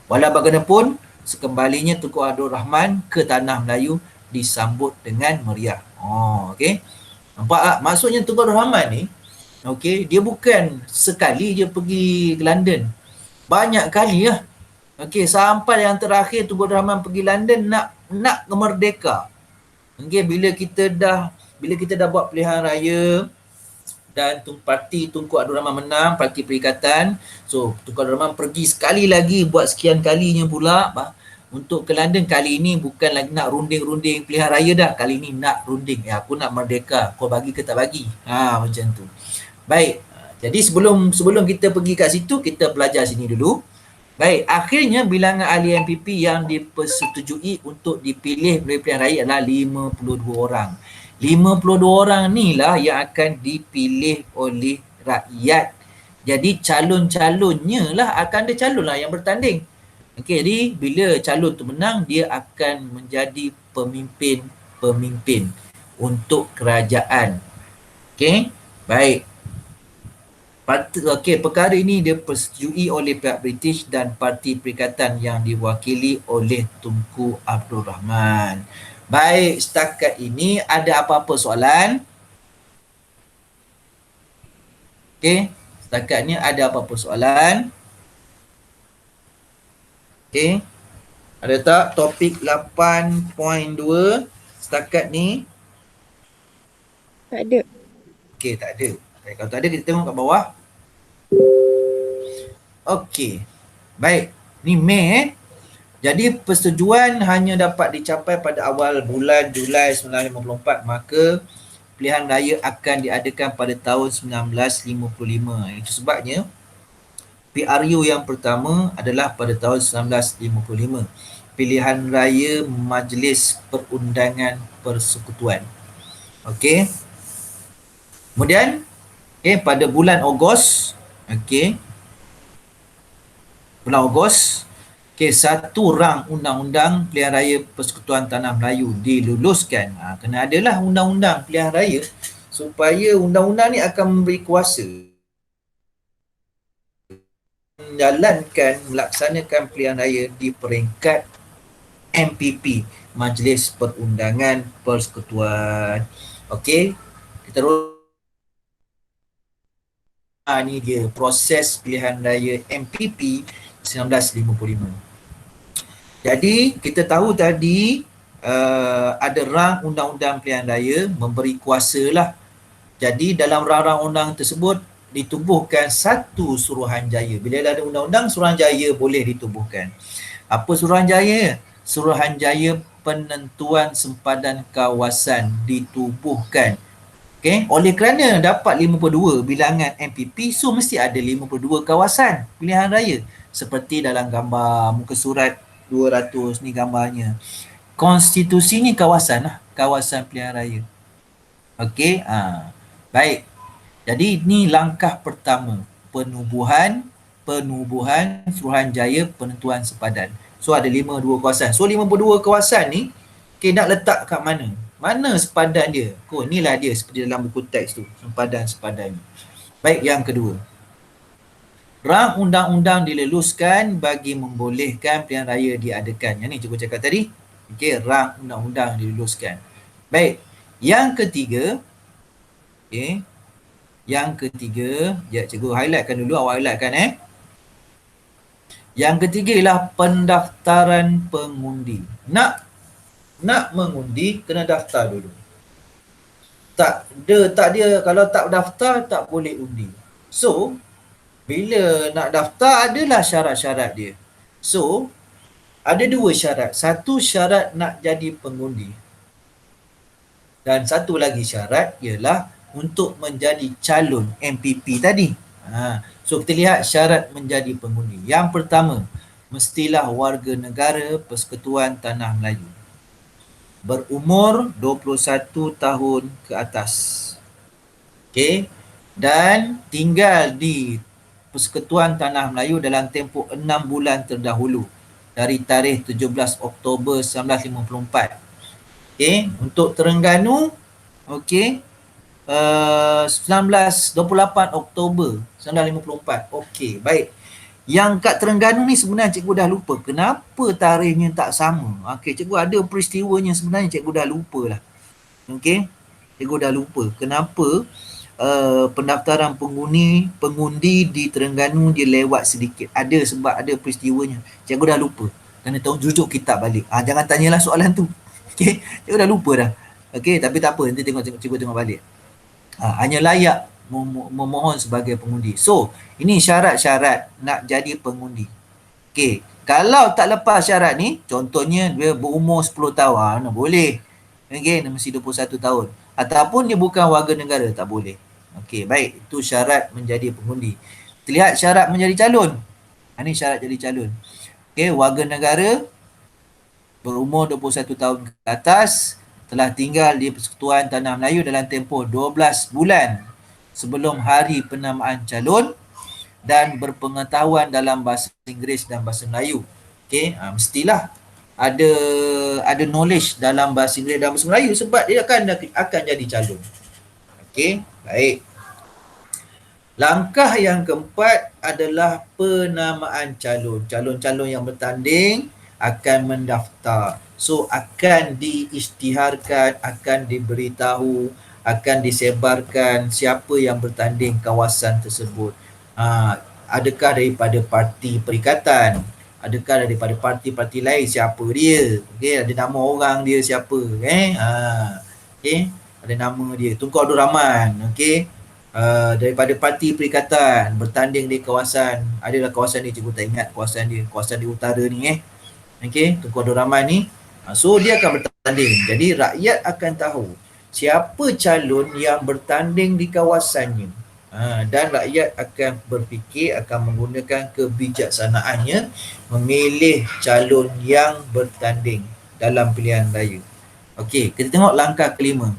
Walau bagaimanapun, sekembalinya Tunku Abdul Rahman ke tanah Melayu disambut dengan meriah. Okey. Nampak tak? Maksudnya Tunku Abdul Rahman ni, okey, dia bukan sekali je pergi ke London. Banyak kali lah. Okey, sampai yang terakhir Tunku Abdul Rahman pergi London nak merdeka. Okey, bila kita dah buat pilihan raya dan parti Tunku Abdul Rahman menang, Parti Perikatan. So Tunku Abdul Rahman pergi sekali lagi, buat sekian kalinya pula untuk ke London. Kali ini bukan lagi nak runding pilihan raya dah, kali ini nak runding, aku nak merdeka, kau bagi ke tak bagi. Macam tu. Baik. Jadi sebelum kita pergi kat situ, kita belajar sini dulu. Baik, akhirnya bilangan ahli MPP yang dipersetujui untuk dipilih melalui pilihan raya adalah 52 orang. 52 orang ni lah yang akan dipilih oleh rakyat. Jadi calon-calonnya lah, akan ada calon lah yang bertanding. Okey, jadi bila calon tu menang, dia akan menjadi pemimpin untuk kerajaan. Okey, baik. Okey, perkara ini dia persetujui oleh pihak British dan Parti Perikatan yang diwakili oleh Tunku Abdul Rahman. Baik, setakat ini ada apa-apa soalan? Okey, setakat ni ada apa-apa soalan? Okey, ada tak topik 8.2 setakat ni? Tak ada. Okey, tak ada. Kalau tak ada, kita tengok kat bawah. Okey. Baik. Ni Mei Jadi persetujuan hanya dapat dicapai pada awal bulan Julai 1954, maka pilihan raya akan diadakan pada tahun 1955. Itu sebabnya PRU yang pertama adalah pada tahun 1955. Pilihan raya Majlis Perundangan Persekutuan. Okey. Kemudian pada bulan Ogos, bulan Ogos, satu rang undang-undang pilihan raya Persekutuan Tanah Melayu diluluskan. Kena adalah undang-undang pilihan raya supaya undang-undang ni akan memberi kuasa melaksanakan pilihan raya di peringkat MPP, Majlis Perundangan Persekutuan. Okey, kita ni dia proses pilihan raya MPP 1955. Jadi kita tahu tadi ada rang undang-undang pilihan raya memberi kuasa lah. Jadi dalam rang-rang undang tersebut ditubuhkan satu Suruhanjaya. Bila ada undang-undang, Suruhanjaya boleh ditubuhkan. Apa Suruhanjaya? Suruhanjaya Penentuan Sempadan Kawasan ditubuhkan. Okay? Oleh kerana dapat 52 bilangan MPP, so mesti ada 52 kawasan pilihan raya. Seperti dalam gambar muka surat 200 ni gambarnya. Konstitusi ni kawasan lah, kawasan pilihan raya. Okey, baik. Jadi ni langkah pertama, penubuhan Suruhanjaya Penentuan Sempadan. So ada 52 kawasan. So 52 kawasan ni nak letak kat mana? Mana sempadan dia? Inilah dia seperti dalam buku teks tu, sempadan. Baik, yang kedua. Rang undang-undang diluluskan bagi membolehkan pilihan raya diadakan. Yang ni cikgu cakap tadi. Okey, rang undang-undang diluluskan. Baik. Yang ketiga, Yang ketiga, cikgu highlightkan dulu, awak highlightkan Yang ketiga ialah pendaftaran pengundi. Nak mengundi kena daftar dulu. Kalau tak daftar tak boleh undi. So, bila nak daftar adalah syarat-syarat dia. So, ada dua syarat. Satu syarat nak jadi pengundi. Dan satu lagi syarat ialah untuk menjadi calon MPP tadi. So, kita lihat syarat menjadi pengundi. Yang pertama, mestilah warga negara Persekutuan Tanah Melayu. Berumur 21 tahun ke atas. Okey. Dan tinggal di Persekutuan Tanah Melayu dalam tempoh 6 bulan terdahulu dari tarikh 17 Oktober 1954. Okey, untuk Terengganu 28 Oktober 1954. Okey, baik. Yang kat Terengganu ni sebenarnya cikgu dah lupa. Kenapa tarikhnya tak sama? Okey, cikgu ada peristiwanya sebenarnya cikgu dah lupa lah. Okey, cikgu dah lupa. Kenapa pendaftaran pengundi di Terengganu dia lewat sedikit. Ada sebab ada peristiwanya. Cikgu dah lupa. Kena tahu rujuk kitab balik. Jangan tanyalah soalan tu. Okey, cikgu dah lupa dah. Okey, tapi tak apa, nanti cikgu tengok balik. Hanya layak memohon sebagai pengundi. So, ini syarat-syarat nak jadi pengundi. Okey, kalau tak lepas syarat ni, contohnya dia berumur 10 tahun, boleh. Okey, mesti 21 tahun. Ataupun dia bukan warga negara, tak boleh. Okey, baik. Itu syarat menjadi pengundi. Kita lihat syarat menjadi calon. Ini syarat jadi calon. Okey, warga negara berumur 21 tahun ke atas, telah tinggal di Persekutuan Tanah Melayu dalam tempoh 12 bulan sebelum hari penamaan calon dan berpengetahuan dalam bahasa Inggeris dan bahasa Melayu. Okey, mestilah ada knowledge dalam bahasa Inggeris dan bahasa Melayu sebab dia akan jadi calon. Okey, baik. Langkah yang keempat adalah penamaan calon. Calon-calon yang bertanding akan mendaftar. So, akan diisytiharkan, akan diberitahu, akan disebarkan siapa yang bertanding kawasan tersebut. Adakah daripada parti perikatan? Adakah daripada parti-parti lain? Siapa dia? Okay, ada nama orang dia siapa? Okay, ada nama dia. Tunku Abdul Rahman. Okay. daripada parti perikatan bertanding di kawasan, adalah kawasan ni, cikgu tak ingat kawasan dia, kawasan di utara ni okey, Tunku Abdul Rahman ni. So dia akan bertanding, jadi rakyat akan tahu siapa calon yang bertanding di kawasannya. Dan rakyat akan berfikir, akan menggunakan kebijaksanaannya memilih calon yang bertanding dalam pilihan raya. Okey, kita tengok langkah kelima.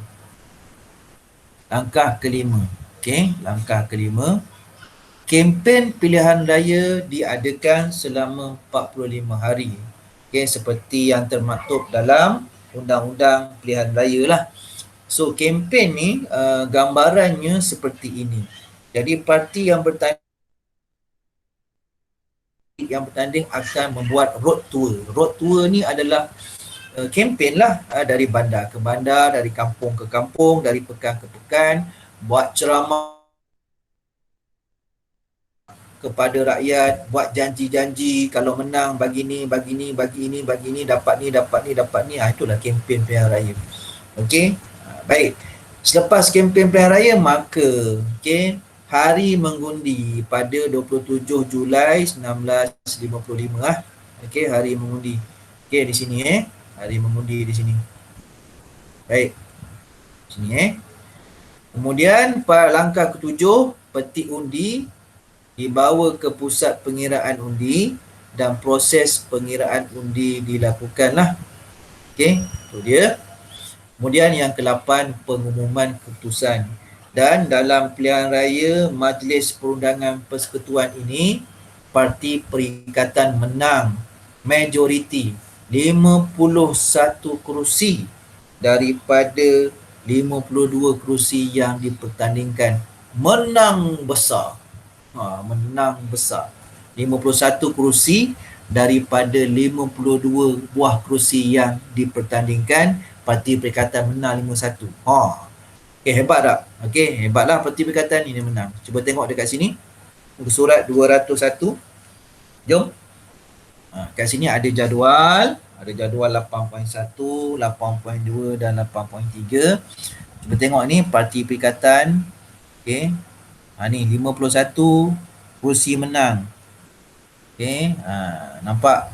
Langkah kelima. Okey, langkah kelima. Kempen pilihan raya diadakan selama 45 hari. Okey, seperti yang termaktub dalam undang-undang pilihan raya lah. So, kempen ni gambarannya seperti ini. Jadi, parti yang bertanding akan membuat road tour. Road tour ni adalah kempen lah, dari bandar ke bandar, dari kampung ke kampung, dari pekan ke pekan, buat ceramah kepada rakyat, buat janji-janji, kalau menang bagi ni, bagi ni, bagi ini, bagi ni, dapat ni, dapat ni, dapat ni. Itulah kempen pilihan raya. Okey, baik. Selepas kempen pilihan raya, maka hari mengundi pada 27 Julai 1955 lah. Okey, hari mengundi. Okey, di sini hari mengundi di sini. Baik. Sini Kemudian pada langkah ketujuh, peti undi dibawa ke pusat pengiraan undi dan proses pengiraan undi dilakukanlah. Okey, itu dia. Kemudian yang ke-8, pengumuman keputusan. Dan dalam pilihan raya Majlis Perundangan Persekutuan ini, parti perikatan menang majoriti 51 kerusi daripada 52 kerusi yang dipertandingkan. Menang besar. Menang besar. 51 kerusi daripada 52 buah kerusi yang dipertandingkan, parti perikatan menang 51. Hebat tak? Okey, hebatlah parti perikatan ini menang. Cuba tengok dekat sini. Muka surat 201. Jom. Kat sini ada jadual. Ada jadual 8.1, 8.2 dan 8.3. Cuba tengok ni parti perikatan. Okey. Ni 51 kursi menang. Okey, nampak?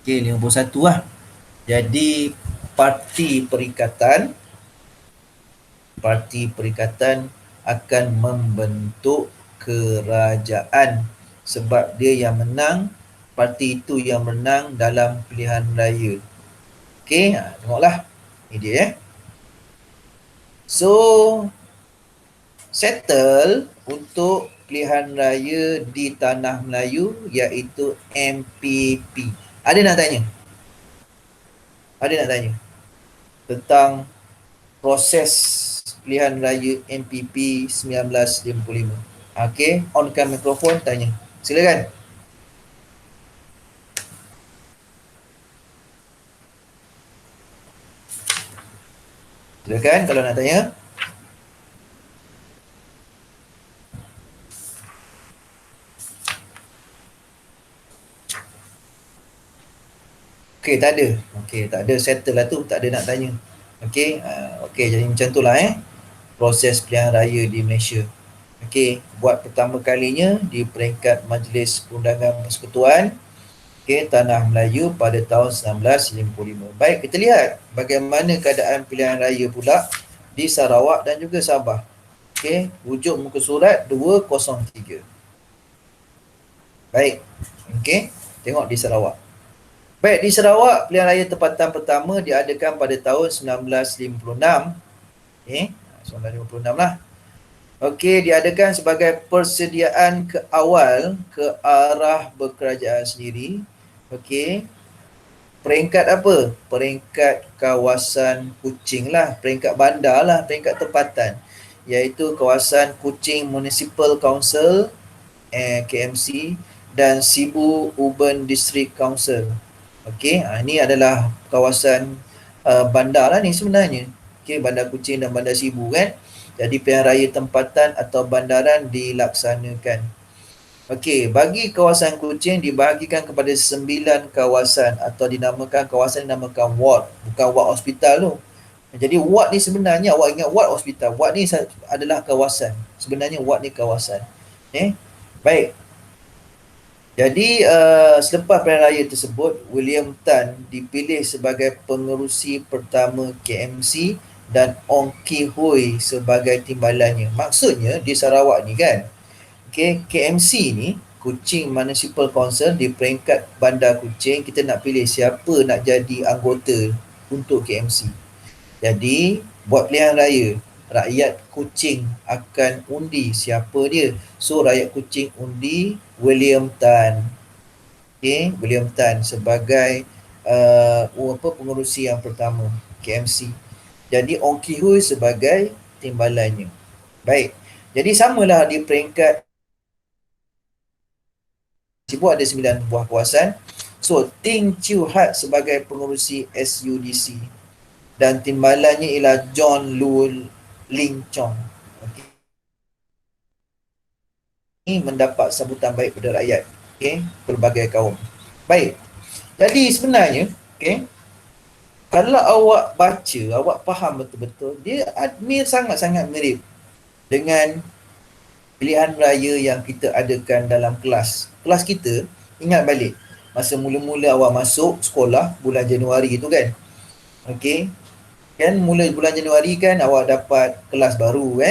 Okey, 51 lah. Jadi parti perikatan akan membentuk kerajaan sebab dia yang menang, parti itu yang menang dalam pilihan raya. Okey, tengoklah. Ini dia So, settle untuk pilihan raya di Tanah Melayu iaitu MPP. Ada nak tanya? Tentang proses pilihan raya MPP 1955. Okey, onkan mikrofon, tanya. Silakan. Silakan kalau nak tanya. Okey, tak ada. Okey, tak ada, settle lah tu, tak ada nak tanya. Okey, jadi macam itulah proses pilihan raya di Malaysia. Okey, buat pertama kalinya di peringkat Majlis Perundangan Persekutuan Tanah Melayu pada tahun 1955. Baik, kita lihat bagaimana keadaan pilihan raya pula di Sarawak dan juga Sabah. Okey, wujud muka surat 203. Baik. Okey, tengok di Sarawak. Baik, di Sarawak pilihan raya tempatan pertama diadakan pada tahun 1956. 1956 lah. Okey, diadakan sebagai persediaan ke awal ke arah berkerajaan sendiri. Okey. Peringkat apa? Peringkat kawasan Kuching lah, peringkat bandar lah, peringkat tempatan. Iaitu kawasan Kuching Municipal Council, KMC, dan Sibu Urban District Council. Okey, ini adalah kawasan bandar lah ni sebenarnya. Okey, bandar Kuching dan bandar Sibu kan. Jadi pilihan raya tempatan atau bandaran dilaksanakan. Okey, bagi kawasan Kuching dibahagikan kepada 9 kawasan atau dinamakan kawasan dinamakan ward, bukan ward hospital tu. Jadi ward ni sebenarnya, awak ingat ward hospital, ward ni adalah kawasan. Sebenarnya ward ni kawasan. Baik. Jadi selepas pilihan raya tersebut, William Tan dipilih sebagai pengerusi pertama KMC dan Ong Ki Hui sebagai timbalannya. Maksudnya di Sarawak ni kan, KMC ni, Kuching Municipal Council, di peringkat bandar Kuching, kita nak pilih siapa nak jadi anggota untuk KMC. Jadi buat pilihan raya, rakyat Kuching akan undi siapa dia. So rakyat Kuching undi William Tan. William Tan sebagai pengerusi yang pertama KMC. Jadi Ong Ki Hui sebagai timbalannya. Baik. Jadi samalah di peringkat ada 9 buah kawasan. So Ting Chiu Hat sebagai pengerusi SUDC dan timbalannya ialah John Lu Ling Chong. Ini mendapat sambutan baik pada rakyat, pelbagai kaum. Baik. Jadi sebenarnya, kalau awak baca, awak faham betul-betul, dia sangat-sangat mirip dengan pilihan raya yang kita adakan dalam kelas. Kelas kita, ingat balik, masa mula-mula awak masuk sekolah bulan Januari tu kan. Kan mula bulan Januari kan awak dapat kelas baru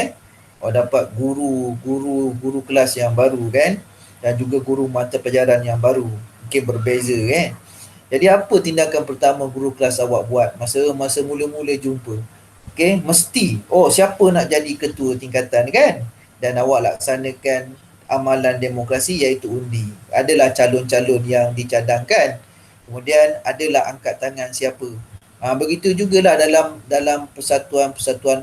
awak dapat guru kelas yang baru kan, dan juga guru mata pelajaran yang baru. Mungkin berbeza kan. Jadi apa tindakan pertama guru kelas awak buat masa mula-mula jumpa? Mesti siapa nak jadi ketua tingkatan kan, dan awak laksanakan amalan demokrasi iaitu undi. Adalah calon-calon yang dicadangkan, kemudian adalah angkat tangan siapa. Begitu jugalah dalam persatuan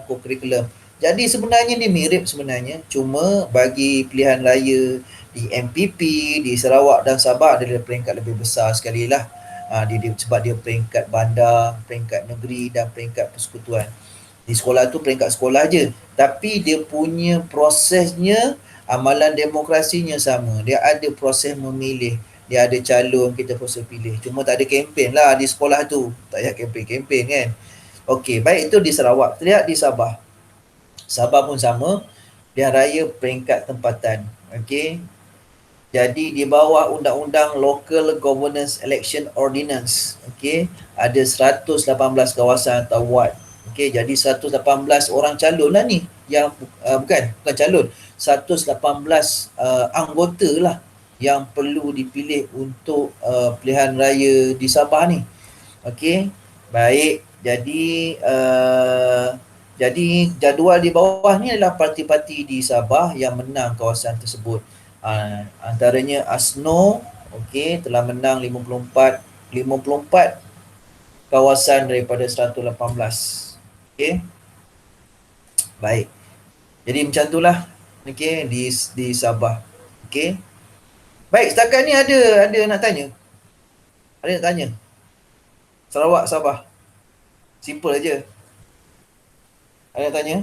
co-curriculum. Jadi sebenarnya ni mirip sebenarnya, cuma bagi pilihan raya di MPP, di Sarawak dan Sabah adalah peringkat lebih besar sekali lah. Sebab dia peringkat bandar, peringkat negeri dan peringkat persekutuan. Di sekolah tu peringkat sekolah je, tapi dia punya prosesnya, amalan demokrasinya sama. Dia ada proses memilih, dia ada calon, kita proses pilih. Cuma tak ada kempen lah di sekolah tu, tak payah kempen kan. Baik, itu di Sarawak. Kita lihat di Sabah. Sabah pun sama, pilihan raya peringkat tempatan. Jadi di bawah Undang-Undang Local Governance Election Ordinance, ada 118 kawasan atau ward. Jadi 118 orang calon lah ni, yang bukan calon, 118 anggota lah yang perlu dipilih untuk pilihan raya di Sabah ni. Baik, jadi jadual di bawah ni adalah parti-parti di Sabah yang menang kawasan tersebut. Antaranya ASNO telah menang 54 kawasan daripada 118. Baik. Jadi macam itulah di Sabah. Baik, setakat ni ada nak tanya. Ada nak tanya? Sarawak, Sabah. Simple aja. Ada nak tanya?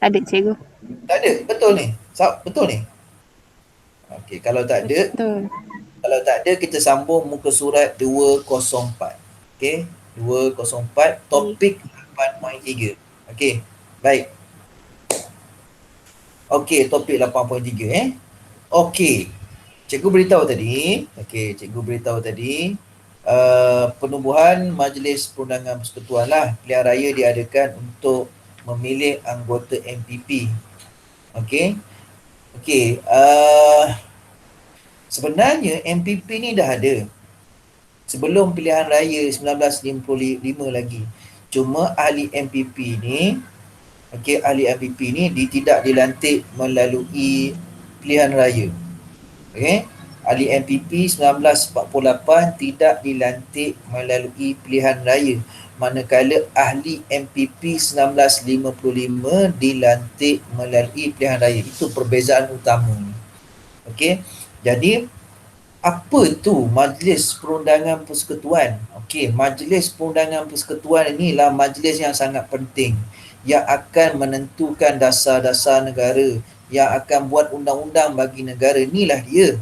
Ada, cikgu. Tak ada? Betul ni? Betul ni? Kalau tak ada, kalau tak ada, kita sambung muka surat 204. 204, topik 8.3. Baik. Topik 8.3 Cikgu beritahu tadi, penubuhan Majlis Perundangan Persekutuan lah. Pilihan raya diadakan untuk memilih anggota MPP. Sebenarnya MPP ni dah ada sebelum pilihan raya 1955 lagi. Cuma ahli MPP ni, tidak dilantik melalui pilihan raya. Ahli MPP 1948 tidak dilantik melalui pilihan raya, manakala ahli MPP 1955 dilantik melalui pilihan raya. Itu perbezaan utama. Jadi apa tu Majlis Perundangan Persekutuan? Majlis Perundangan Persekutuan inilah majlis yang sangat penting, yang akan menentukan dasar-dasar negara, yang akan buat undang-undang bagi negara. Inilah dia.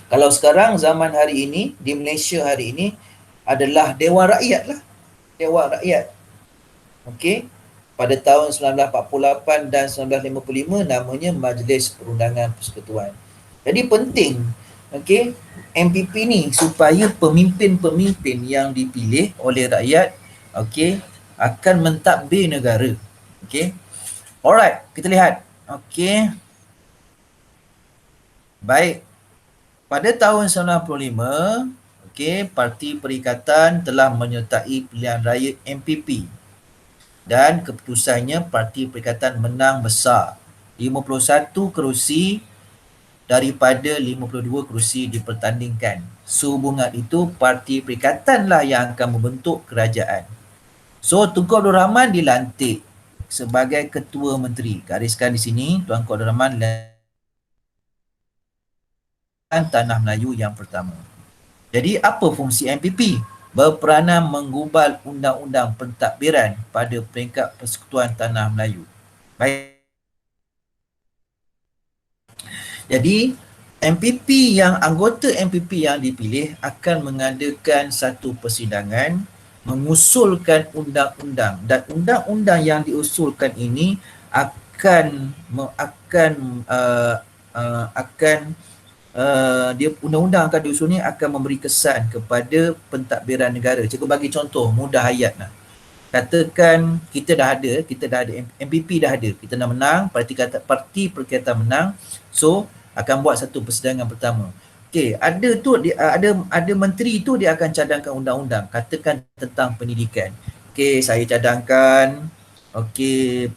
Kalau sekarang zaman hari ini, di Malaysia hari ini, adalah Dewan Rakyat lah. Dewan Rakyat. Okey. Pada tahun 1948 dan 1955 namanya Majlis Perundangan Persekutuan. Jadi penting, okey, MPP ni supaya pemimpin-pemimpin yang dipilih oleh rakyat, okey, akan mentadbir negara. Okey. Alright, kita lihat. Okey. Baik. Pada tahun 1995, okey, Parti Perikatan telah menyertai pilihan raya MPP. Dan keputusannya Parti Perikatan menang besar. 51 kerusi daripada 52 kerusi dipertandingkan. Sehubungan itu, Parti Perikatanlah yang akan membentuk kerajaan. So, Tunku Abdul Rahman dilantik sebagai Ketua Menteri. Gariskan di sini, Tunku Abdul Rahman Tanah Melayu yang pertama. Jadi, apa fungsi MPP? Berperanan menggubal undang-undang pentadbiran pada peringkat Persekutuan Tanah Melayu. Baik. Jadi, anggota MPP yang dipilih akan mengadakan satu persidangan mengusulkan undang-undang, dan undang-undang yang diusulkan ini dia undang-undang akan diusul ni akan memberi kesan kepada pentadbiran negara. Cikgu bagi contoh mudah ayat lah. Katakan kita dah ada MPP dah ada, kita dah menang, parti Perikatan menang, so akan buat satu persidangan pertama. Okey, ada menteri tu dia akan cadangkan undang-undang, katakan tentang pendidikan. Okey, saya cadangkan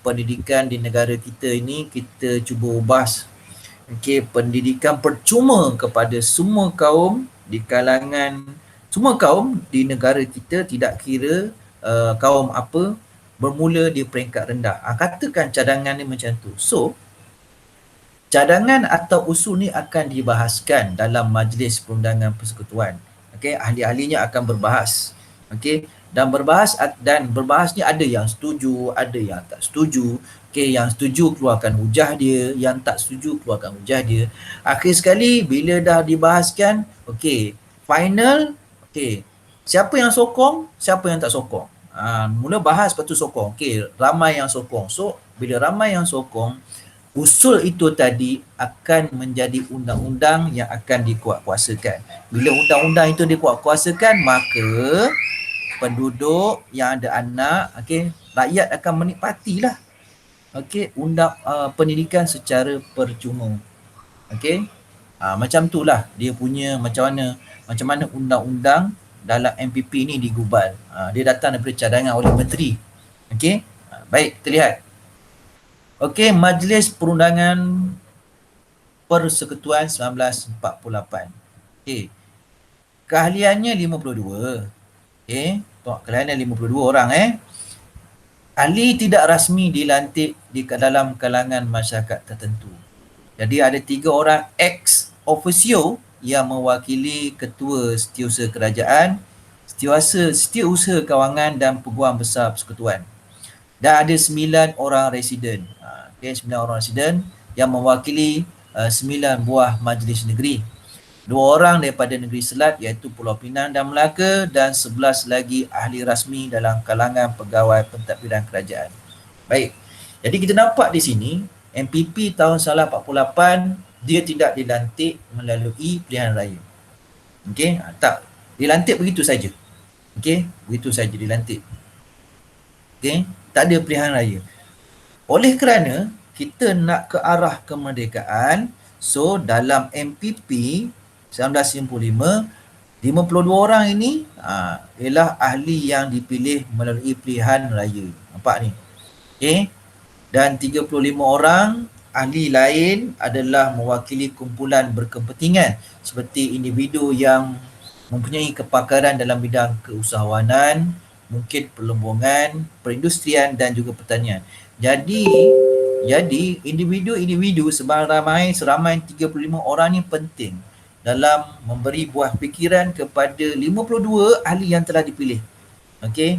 pendidikan di negara kita ini kita cuba ubah pendidikan percuma kepada semua kaum di kalangan semua kaum di negara kita, tidak kira kaum apa, bermula di peringkat rendah. Katakan cadangan ni macam tu. So, cadangan atau usul ni akan dibahaskan dalam Majlis Perundangan Persekutuan. Okey, ahli-ahlinya akan berbahas. Okey, dan berbahas ni ada yang setuju, ada yang tak setuju. Okey, yang setuju keluarkan hujah dia, yang tak setuju keluarkan hujah dia. Akhir sekali bila dah dibahaskan, okey, final, okey, siapa yang sokong, siapa yang tak sokong. Mula bahas lepas tu sokong. Okey, ramai yang sokong. So, bila ramai yang sokong, usul itu tadi akan menjadi undang-undang yang akan dikuatkuasakan. Bila undang-undang itu dikuatkuasakan, maka penduduk yang ada anak, okey, rakyat akan menikmatilah pendidikan secara percuma. Okey. Macam itulah dia punya macam mana undang-undang dalam MPP ni digubal. Dia datang daripada cadangan oleh menteri. Okey. Baik, kita lihat. Okey, Majlis Perundangan Persekutuan 1948. Okey. Keahliannya 52. Okey, keahliannya 52 orang Ahli tidak rasmi dilantik di dalam kalangan masyarakat tertentu. Jadi ada 3 orang ex officio yang mewakili Ketua Setiausaha Kerajaan, Setiausaha Kawangan dan Peguam Besar Persekutuan. Dan ada 9 orang residen. 9 orang residen yang mewakili 9 buah majlis negeri. 2 orang daripada negeri Selat iaitu Pulau Pinang dan Melaka, dan 11 lagi ahli rasmi dalam kalangan pegawai pentadbiran kerajaan. Baik. Jadi kita nampak di sini MPP tahun 1948 dia tidak dilantik melalui pilihan raya. Okey, tak. Dilantik begitu saja. Okey, begitu saja dilantik. Okey, tak ada pilihan raya. Oleh kerana kita nak ke arah kemerdekaan, so dalam MPP 1995, 52 orang ini ialah ahli yang dipilih melalui pilihan raya. Nampak ni? Okey. Dan 35 orang ahli lain adalah mewakili kumpulan berkepentingan seperti individu yang mempunyai kepakaran dalam bidang keusahawanan, mungkin perlombongan, perindustrian dan juga pertanian. Jadi individu-individu seramai 35 orang ni penting dalam memberi buah fikiran kepada 52 ahli yang telah dipilih. Okey,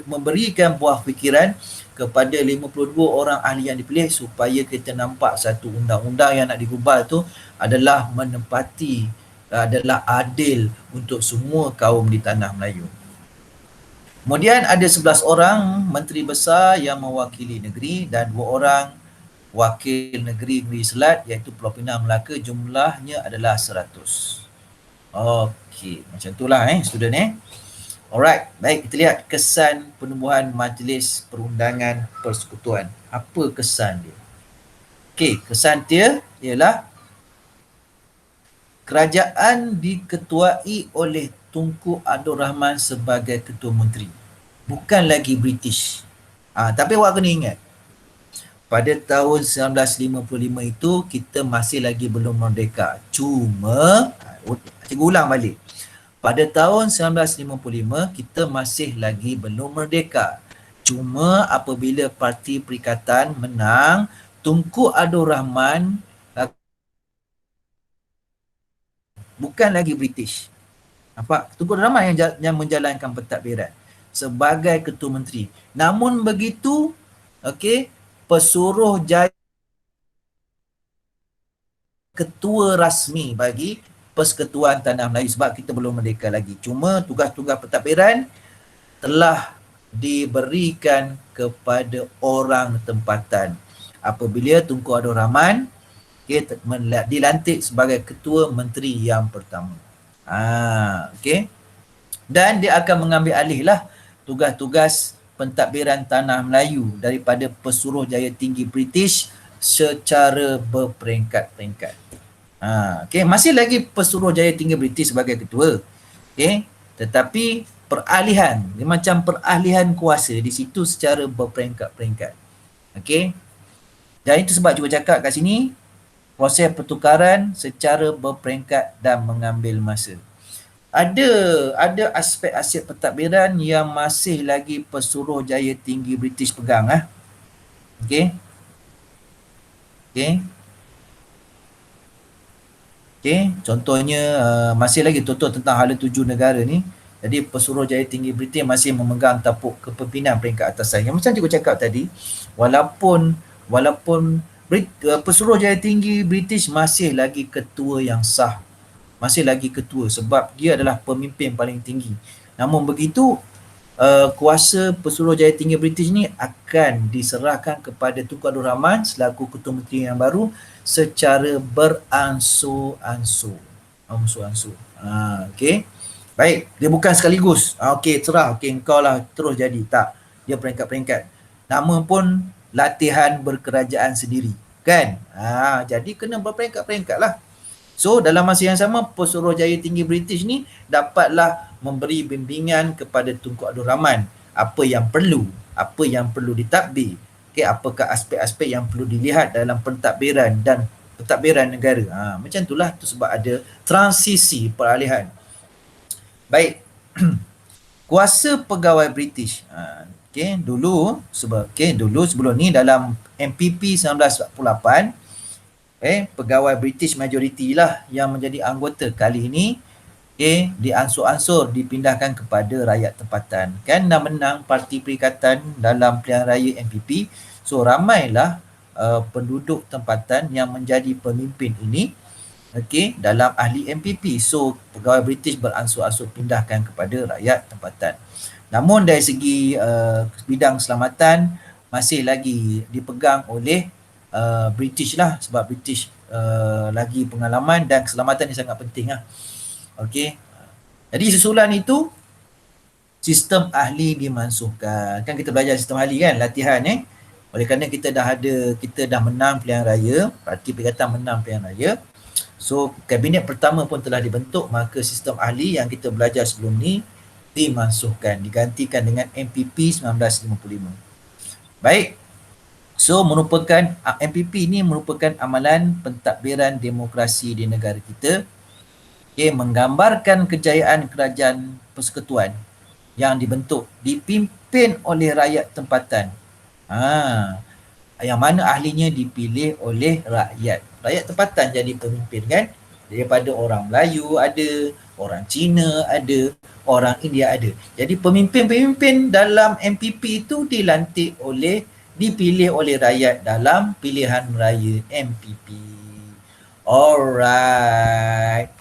memberikan buah fikiran kepada 52 orang ahli yang dipilih supaya kita nampak satu undang-undang yang nak digubal tu adalah adalah adil untuk semua kaum di tanah Melayu. Kemudian ada 11 orang menteri besar yang mewakili negeri dan 2 orang wakil negeri Selat iaitu Pulau Pinang Melaka, jumlahnya adalah 100. Okey, macam itulah student Alright, baik, kita lihat kesan penubuhan Majlis Perundangan Persekutuan. Apa kesan dia? Okey, kesan dia ialah kerajaan diketuai oleh Tunku Abdul Rahman sebagai Ketua Menteri. Bukan lagi British. Tapi awak kena ingat, pada tahun 1955 itu kita masih lagi belum merdeka. Cuma, cikgu ulang balik. Pada tahun 1955 kita masih lagi belum merdeka. Cuma apabila Parti Perikatan menang, Tunku Abdul Rahman bukan lagi British. Nampak? Tunku Abdul Rahman yang menjalankan pentadbiran sebagai Ketua Menteri. Namun begitu, Pesuruhjaya ketua rasmi bagi Persekutuan Tanah Melayu sebab kita belum merdeka lagi. Cuma tugas-tugas pentadbiran telah diberikan kepada orang tempatan. Apabila Tunku Abdul Rahman dilantik sebagai Ketua Menteri yang pertama. Dan dia akan mengambil alihlah tugas-tugas pentadbiran Tanah Melayu daripada Pesuruhjaya Tinggi British secara berperingkat-peringkat. Masih lagi Pesuruhjaya Tinggi British sebagai ketua. Tetapi peralihan, dia macam peralihan kuasa di situ secara berperingkat-peringkat. Dan itu sebab cuba cakap kat sini, proses pertukaran secara berperingkat dan mengambil masa. Ada aspek-aspek pentadbiran yang masih lagi Pesuruhjaya Tinggi British pegang. Contohnya masih lagi tutur tentang hala tuju negara ni. Jadi Pesuruhjaya Tinggi British masih memegang tapuk kepimpinan peringkat atasan. Yang macam cikgu cakap tadi, walaupun Pesuruhjaya Tinggi British masih lagi ketua yang sah. Masih lagi ketua sebab dia adalah pemimpin paling tinggi. Namun begitu, kuasa Pesuruhjaya Tinggi British ni akan diserahkan kepada Tunku Abdul Rahman selaku Ketua Menteri yang baru secara beransur-ansur. Baik, dia bukan sekaligus. Serah, engkau lah terus jadi. Tak, dia peringkat-peringkat. Nama pun latihan berkerajaan sendiri. Kan? Jadi kena berperingkat-peringkat lah. So, dalam masa yang sama, Pesuruhjaya Tinggi British ni dapatlah memberi bimbingan kepada Tunku Abdul Rahman. Apa yang perlu ditadbir. Apakah aspek-aspek yang perlu dilihat dalam pentadbiran dan pentadbiran negara. Macam itulah, tu sebab ada transisi peralihan. Baik. Kuasa pegawai British. Dulu sebelum ni dalam MPP 1948, pegawai British majority lah yang menjadi anggota. Kali ini diansur-ansur dipindahkan kepada rakyat tempatan. Kan dah menang Parti Perikatan dalam pilihan raya MPP. So ramailah penduduk tempatan yang menjadi pemimpin ini dalam ahli MPP. So pegawai British beransur-ansur pindahkan kepada rakyat tempatan. Namun dari segi bidang keselamatan masih lagi dipegang oleh British lah, sebab British lagi pengalaman dan keselamatan ni sangat penting lah. Jadi susulan itu sistem ahli dimansuhkan. Kan kita belajar sistem ahli kan, latihan oleh kerana kita dah menang pilihan raya, Parti Perikatan menang pilihan raya. So kabinet pertama pun telah dibentuk, maka sistem ahli yang kita belajar sebelum ni dimansuhkan, digantikan dengan MPP 1955. Baik. So MPP ini merupakan amalan pentadbiran demokrasi di negara kita. Menggambarkan kejayaan kerajaan persekutuan yang dibentuk, dipimpin oleh rakyat tempatan. Yang mana ahlinya dipilih oleh rakyat. Rakyat tempatan jadi pemimpin kan. Daripada orang Melayu ada, orang Cina ada, orang India ada. Jadi pemimpin-pemimpin dalam MPP itu dipilih oleh rakyat dalam pilihan raya MPP. Alright.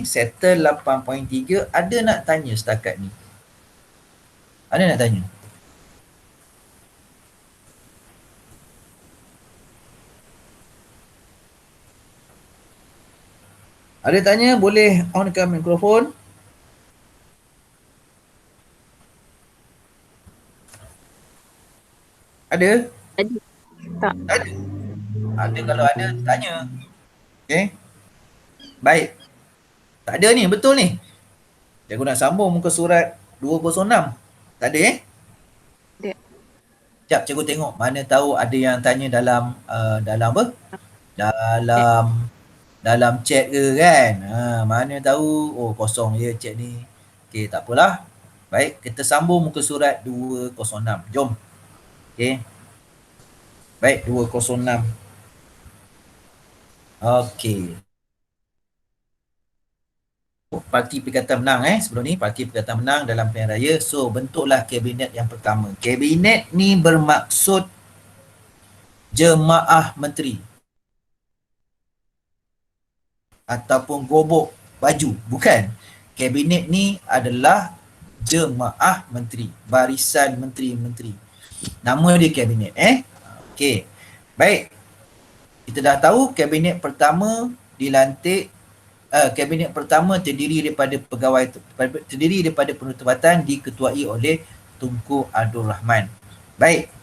Settle 8.3. Ada nak tanya setakat ni? Ada nak tanya? Ada tanya, boleh onkan mikrofon. Ada? Ada. Tak. Ada. Ada, kalau ada tanya. Okay. Baik. Tak ada ni, betul ni. Cikgu nak sambung muka surat 206. Tak ada Ada. Sekejap cikgu tengok, mana tahu ada yang tanya dalam dalam apa? Dalam chat ke kan? Mana tahu, oh kosong je chat ni. Okey, tak apalah. Baik, kita sambung muka surat 206. Jom. Okey. Baik, 206. Okey. Parti Perikatan Menang sebelum ni Parti Perikatan Menang dalam pilihan raya. So bentuklah kabinet yang pertama. Kabinet ni bermaksud jemaah menteri ataupun gobok baju, bukan. Kabinet ni adalah jemaah menteri, barisan menteri-menteri. Nama dia kabinet Okey. Baik. Kita dah tahu kabinet pertama dilantik. Kabinet pertama terdiri daripada penutubatan diketuai oleh Tunku Abdul Rahman. Baik.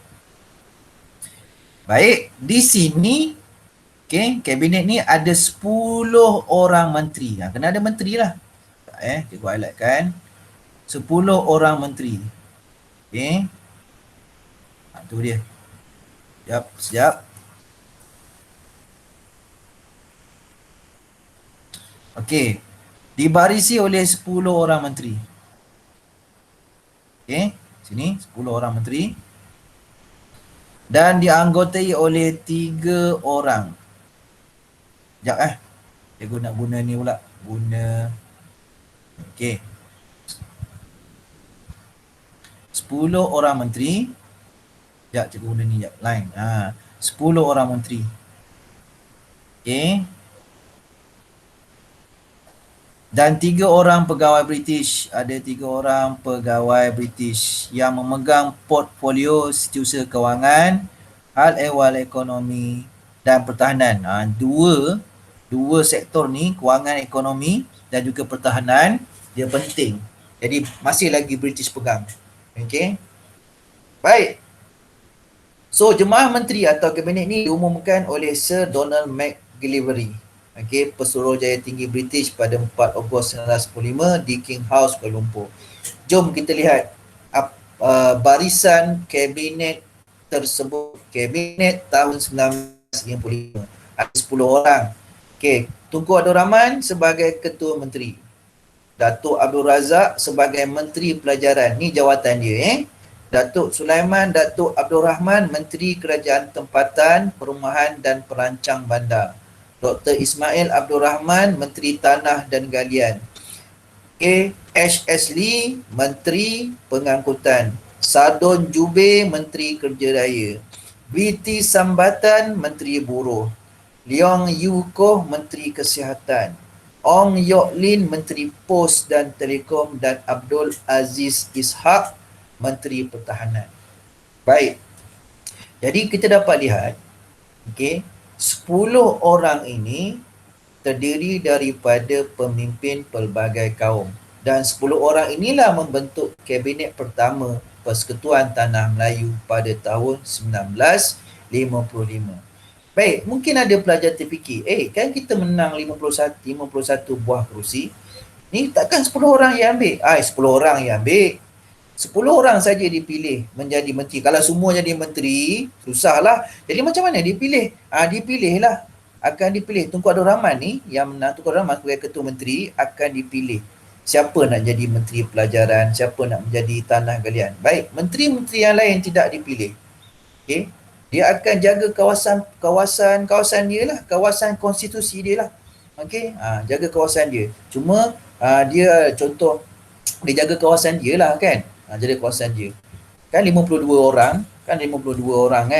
Di sini kabinet ni ada 10 orang menteri. Kena ada menteri lah. Cikgu highlightkan. 10 orang menteri. Okey. Tu dia. Sekejap. Okey, dibarisi oleh 10 orang menteri. Okey, sini 10 orang menteri. Dan dianggotai oleh 3 orang. Sekejap Cikgu nak guna ni pula. Okey. 10 orang menteri. Sekejap cikgu guna ni sekejap. Line. 10 orang menteri. Okey. Dan 3 orang pegawai British. Ada 3 orang pegawai British yang memegang portfolio setiausaha kewangan, hal ehwal ekonomi dan pertahanan. Dua sektor ni, kewangan, ekonomi dan juga pertahanan, dia penting. Jadi masih lagi British pegang. Okey. Baik. So jemaah menteri atau kabinet ni diumumkan oleh Sir Donald McGillivray. Okey, Pesuruhjaya Tinggi British pada 4 Ogos 1945 di King House, Kuala Lumpur. Jom kita lihat barisan kabinet tersebut. Kabinet tahun 1955. Ada 10 orang. Okey, Tunku Abdul Rahman sebagai Ketua Menteri. Datuk Abdul Razak sebagai Menteri Pelajaran. Ni jawatan dia Datuk Sulaiman Datuk Abdul Rahman Menteri Kerajaan Tempatan, Perumahan dan Perancang Bandar. Dr. Ismail Abdul Rahman Menteri Tanah dan Galian. H.S. Lee Menteri Pengangkutan. Sadon Jubir Menteri Kerja Raya. B.T. Sambatan Menteri Buruh. Leong Yew Koh Menteri Kesihatan. Ong Yok Lin Menteri Pos dan Telekom dan Abdul Aziz Ishak Menteri Pertahanan. Baik. Jadi kita dapat lihat 10 orang ini terdiri daripada pemimpin pelbagai kaum. Dan 10 orang inilah membentuk kabinet pertama Persekutuan Tanah Melayu pada tahun 1955. Baik, mungkin ada pelajar terfikir, kan kita menang 51 buah kerusi. Ni takkan 10 orang yang ambil? 10 orang yang ambil. 10 orang saja dipilih menjadi menteri. Kalau semua jadi menteri, susahlah. Jadi macam mana dipilih? Dipilihlah. Akan dipilih. Tunku Abdul Rahman ni, yang menang Tunku Abdul Rahman sebagai ketua menteri, akan dipilih. Siapa nak jadi menteri pelajaran, siapa nak menjadi tanah galian. Baik, menteri-menteri yang lain tidak dipilih. Okey. Dia akan jaga kawasan dia lah, kawasan konstitusi dia lah. Okey, jaga kawasan dia. Cuma dia contoh, dia jaga kawasan dia lah kan. Jadi kawasan dia. Kan 52 orang kan, 52 orang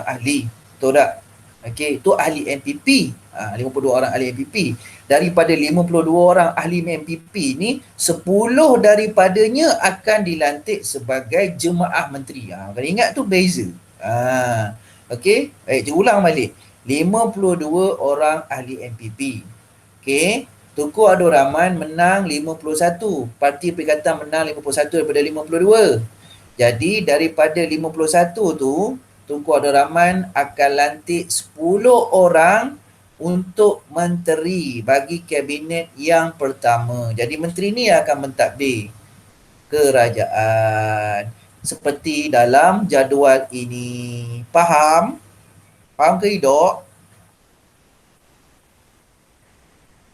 ahli. Betul tak? Okey, itu ahli MPP. 52 orang ahli MPP. Daripada 52 orang ahli MPP ni, 10 daripadanya akan dilantik sebagai jemaah menteri. Kena ingat tu beza. Okey, baik, saya ulang balik. 52 orang ahli MPP. Okey, Tunku Abdul Rahman menang 51. Parti Perikatan menang 51 daripada 52. Jadi daripada 51 tu, Tunku Abdul Rahman akan lantik 10 orang untuk menteri bagi kabinet yang pertama. Jadi menteri ni akan mentadbir kerajaan seperti dalam jadual ini. Faham? Faham ke Hidup?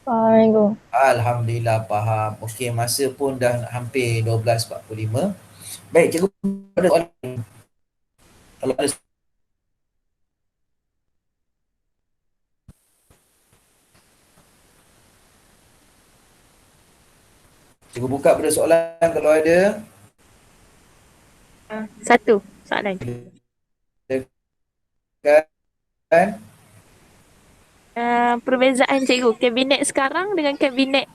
Faham. Alhamdulillah faham. Okey, masa pun dah hampir 12.45. Baik, cikgu ada soalan. Kalau ada cikgu buka pada soalan kalau ada. Satu soalan. Kan? Perbezaan cikgu, kabinet sekarang dengan kabinet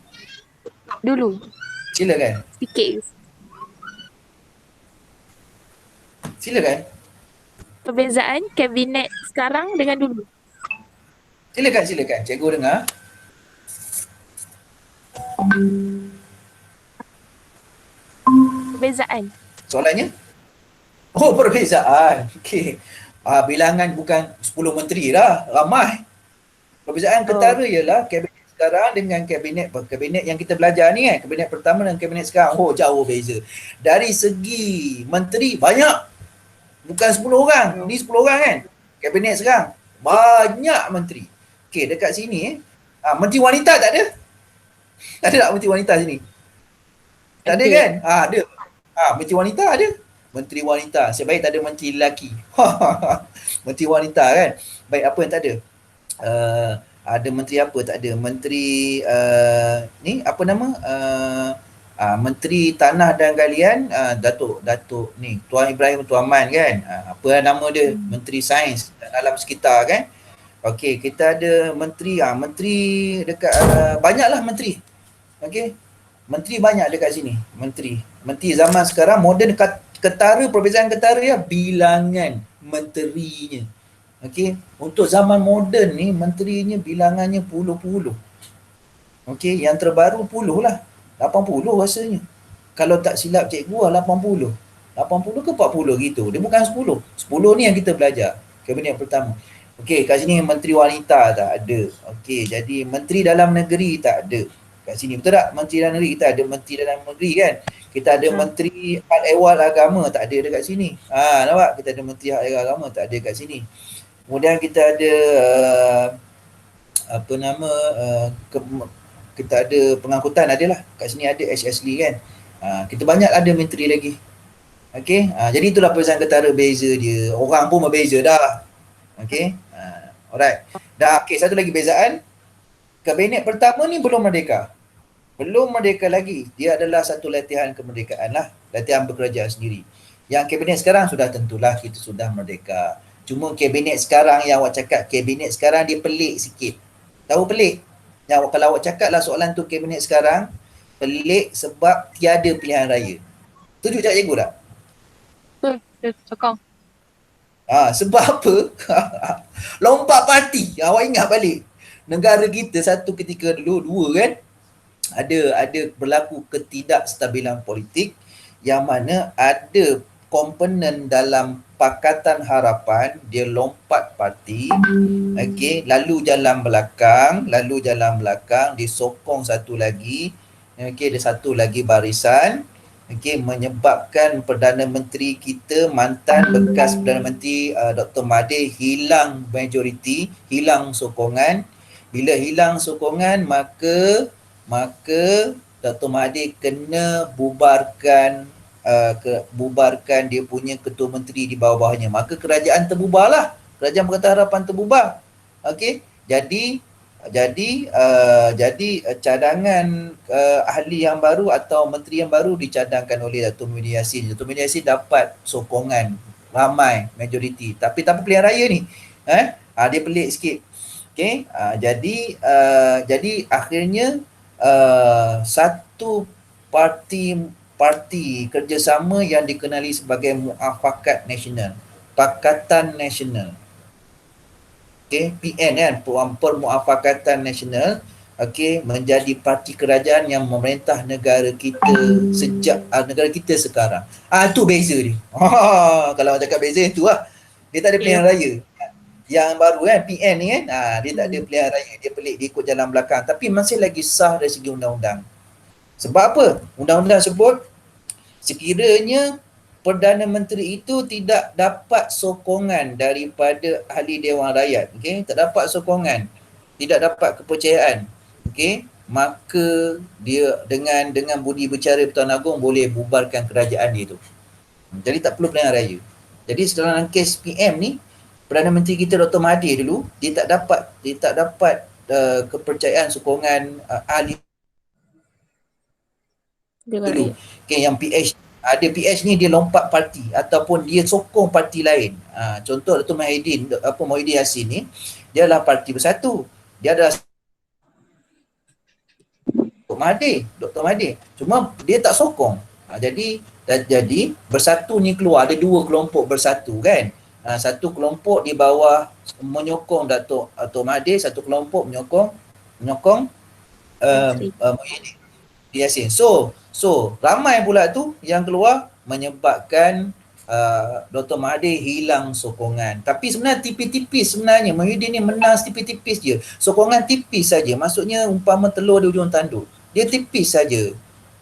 dulu. Silakan. Sikit. Silakan. Perbezaan kabinet sekarang dengan dulu. Silakan. Cikgu dengar. Perbezaan. Soalannya? Oh, perbezaan. Okey. Bilangan bukan 10 menteri dah. Ramai. Perbezaan ketara ialah kabinet sekarang dengan kabinet yang kita belajar ni kan. Kabinet pertama dan kabinet sekarang. Oh, jauh beza. Dari segi menteri banyak. Bukan 10 orang. Ni 10 orang kan. Kabinet sekarang banyak menteri. Okey, dekat sini menteri wanita tak ada? Ada tak menteri wanita sini? Tak ada kan? Ada. Menteri wanita ada. Menteri wanita. Sebaik tak ada menteri lelaki. Menteri wanita kan. Baik, apa yang tak ada? Ada menteri apa tak ada? Menteri ni apa nama? Menteri Tanah dan Galian, Datuk ni Tuan Ibrahim Tuaman kan. Apa nama dia? Menteri Sains dan Alam Sekitar kan. Okey, kita ada menteri menteri dekat banyaklah menteri. Okey. Menteri banyak dekat sini. Menteri zaman sekarang moden, ketara, perbezaan ketara ya bilangan menterinya. Okey, untuk zaman moden ni menterinya bilangannya puluh-puluh. Okey, yang terbaru 10 lah. 80 rasanya. Kalau tak silap cikgu 80. 80 ke 40 gitu. Dia bukan 10. 10 ni yang kita belajar. Kabinet pertama. Okey, kat sini menteri wanita tak ada. Okey, jadi menteri dalam negeri tak ada. Kat sini betul tak? Menteri dalam negeri, kita ada menteri dalam negeri kan. Kita ada menteri hal ehwal agama tak ada dekat sini. Nampak? Kita ada menteri hal ehwal agama tak ada kat sini. Kemudian kita ada kita ada pengangkutan adalah kat sini ada HSL kan. Kita banyak ada menteri lagi. Okey, jadi itulah perbezaan ketara, beza dia. Orang pun berbeza dah. Okey. Alright. Dah, okey, satu lagi bezaan. Kabinet pertama ni belum merdeka. Belum merdeka lagi. Dia adalah satu latihan kemerdekaan lah. Latihan berkerajaan sendiri. Yang kabinet sekarang sudah tentulah kita sudah merdeka. Cuma kabinet sekarang yang awak cakap, kabinet sekarang dia pelik sikit. Tahu pelik? Yang kalau awak cakap lah soalan tu kabinet sekarang, pelik sebab tiada pilihan raya. Setuju tak cikgu tak? Betul, sokong. Sebab apa? Lompat parti. Awak ingat balik. Negara kita satu ketika dulu, dua kan, ada berlaku ketidakstabilan politik yang mana ada komponen dalam Pakatan Harapan dia lompat parti, okey, lalu jalan belakang disokong satu lagi, okey, ada satu lagi barisan, okey, menyebabkan Perdana Menteri kita, mantan bekas Perdana Menteri Dr. Mahathir hilang majoriti, hilang sokongan. Bila hilang sokongan, maka Dr. Mahathir kena bubarkan dia punya ketua menteri di bawah-bawahnya. Maka kerajaan terbubarlah. Kerajaan Pakatan Harapan terbubar. Okey. Jadi cadangan ahli yang baru atau menteri yang baru dicadangkan oleh Datuk Muhyiddin Yassin. Datuk Muhyiddin Yassin dapat sokongan ramai, majoriti. Tapi tanpa pilihan raya ni. Dia pelik sikit. Okey, jadi akhirnya satu parti kerjasama yang dikenali sebagai Muafakat Nasional, Pakatan Nasional. Okey, PN kan, Permuafakatan Nasional, okey, menjadi parti kerajaan yang memerintah negara kita sejak negara kita sekarang. Tu beza dia. Kalau cakap beza tu lah. Dia tak ada pilihan raya. Yang baru kan, PN ni kan, dia tak ada pilihan raya. Dia pelik, dia ikut jalan belakang. Tapi masih lagi sah dari segi undang-undang. Sebab apa? Undang-undang sebut, sekiranya Perdana Menteri itu tidak dapat sokongan daripada ahli Dewan Rakyat, okey, tak dapat sokongan, tidak dapat kepercayaan, okey, maka dia dengan budi bicara Pertuan Agong boleh bubarkan kerajaan dia tu. Jadi tak perlu pilihan raya. Jadi dalam kes PM ni, Perdana Menteri kita Dr. Mahathir dulu, dia tak dapat kepercayaan sokongan ahli dulu. Okay, yang PH, ada PH ni dia lompat parti ataupun dia sokong parti lain. Contoh Dr. Muhyiddin Yassin ni, dia adalah parti Bersatu. Dia adalah Dr. Mahathir. Cuma dia tak sokong. Jadi Bersatu ni keluar, ada dua kelompok bersatu kan. Satu kelompok di bawah menyokong Datuk Mahathir, satu kelompok menyokong Muhyiddin Yassin. So ramai pula tu yang keluar menyebabkan Dr. Mahathir hilang sokongan. Tapi sebenarnya tipis-tipis sebenarnya. Muhyiddin ni menang tipis-tipis je. Sokongan tipis saja. Maksudnya umpama telur di ujung tanduk. Dia tipis saja.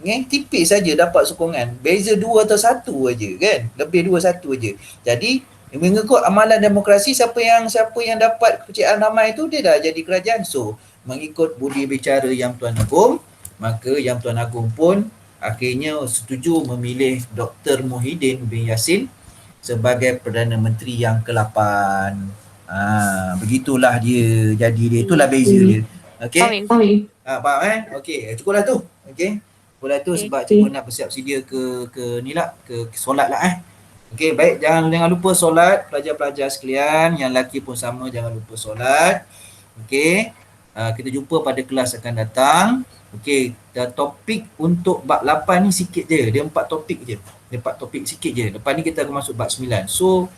Tipis saja dapat sokongan. Beza 2 atau 1 aja kan. Lebih 2 1 aja. Jadi mengikut amalan demokrasi, siapa yang dapat kepercayaan ramai tu dia dah jadi kerajaan. So mengikut budi bicara Yang Tuan Agong, maka Yang Tuan Agong pun akhirnya setuju memilih Dr. Muhyiddin bin Yassin sebagai Perdana Menteri yang ke-8. Begitulah dia jadi dia. Itulah beza dia. Okey. Faham Okey, cukuplah tu. Okey. Cukuplah tu sebab cikgu nak bersiap sedia ke ni lah, ke solat lah Okey, baik, jangan lupa solat pelajar-pelajar sekalian, yang lelaki pun sama, jangan lupa solat. Okey. Kita jumpa pada kelas akan datang. Okey, topik untuk bab 8 ni sikit je. Dia 4 topik je. Dia 4 topik sikit je. Lepas ni kita akan masuk bab 9. So,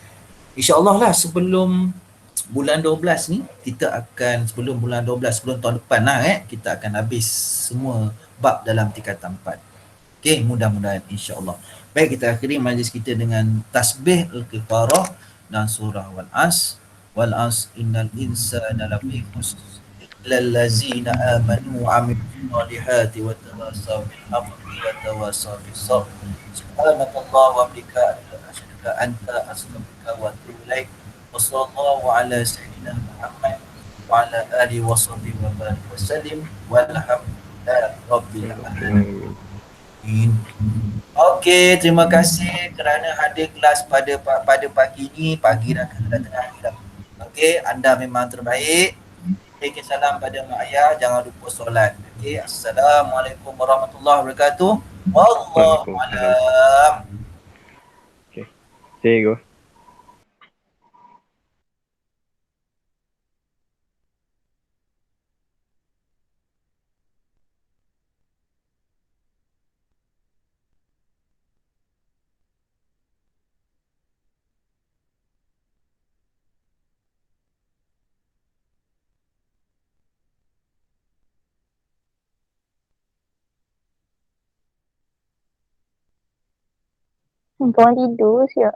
insya-Allah lah sebelum bulan 12 ni, kita akan sebelum bulan 12, sebelum tahun depan lah kita akan habis semua bab dalam tingkatan 4. Okey, mudah-mudahan insya-Allah. Baik, kita akhiri majlis kita dengan tasbih al-kifarah dan surah wal-as. Wal-as innal insana lafi khusr lallazina amanu wa amilus solihati wa tawasaw bil haqqi wa tawasaw bis sabr. Subhanakallah wa bihamdika asyhadu an la ilaha illa anta astaghfiruka wa atubu ilaik. Wassallallahu ala sayyidina Muhammad wa ala alihi wa sahbihi wa barik wa sallim walhamdulillahi rabbil alamin. Okey, terima kasih kerana hadir kelas pada pagi ini, pagi dah tengah hari dah. Okey, anda memang terbaik. Okey, salam pada mak ayah, jangan lupa solat. Okey, assalamualaikum warahmatullahi wabarakatuh. Wallahu a'lam. Okey. Cikgu. Kau tidur siap.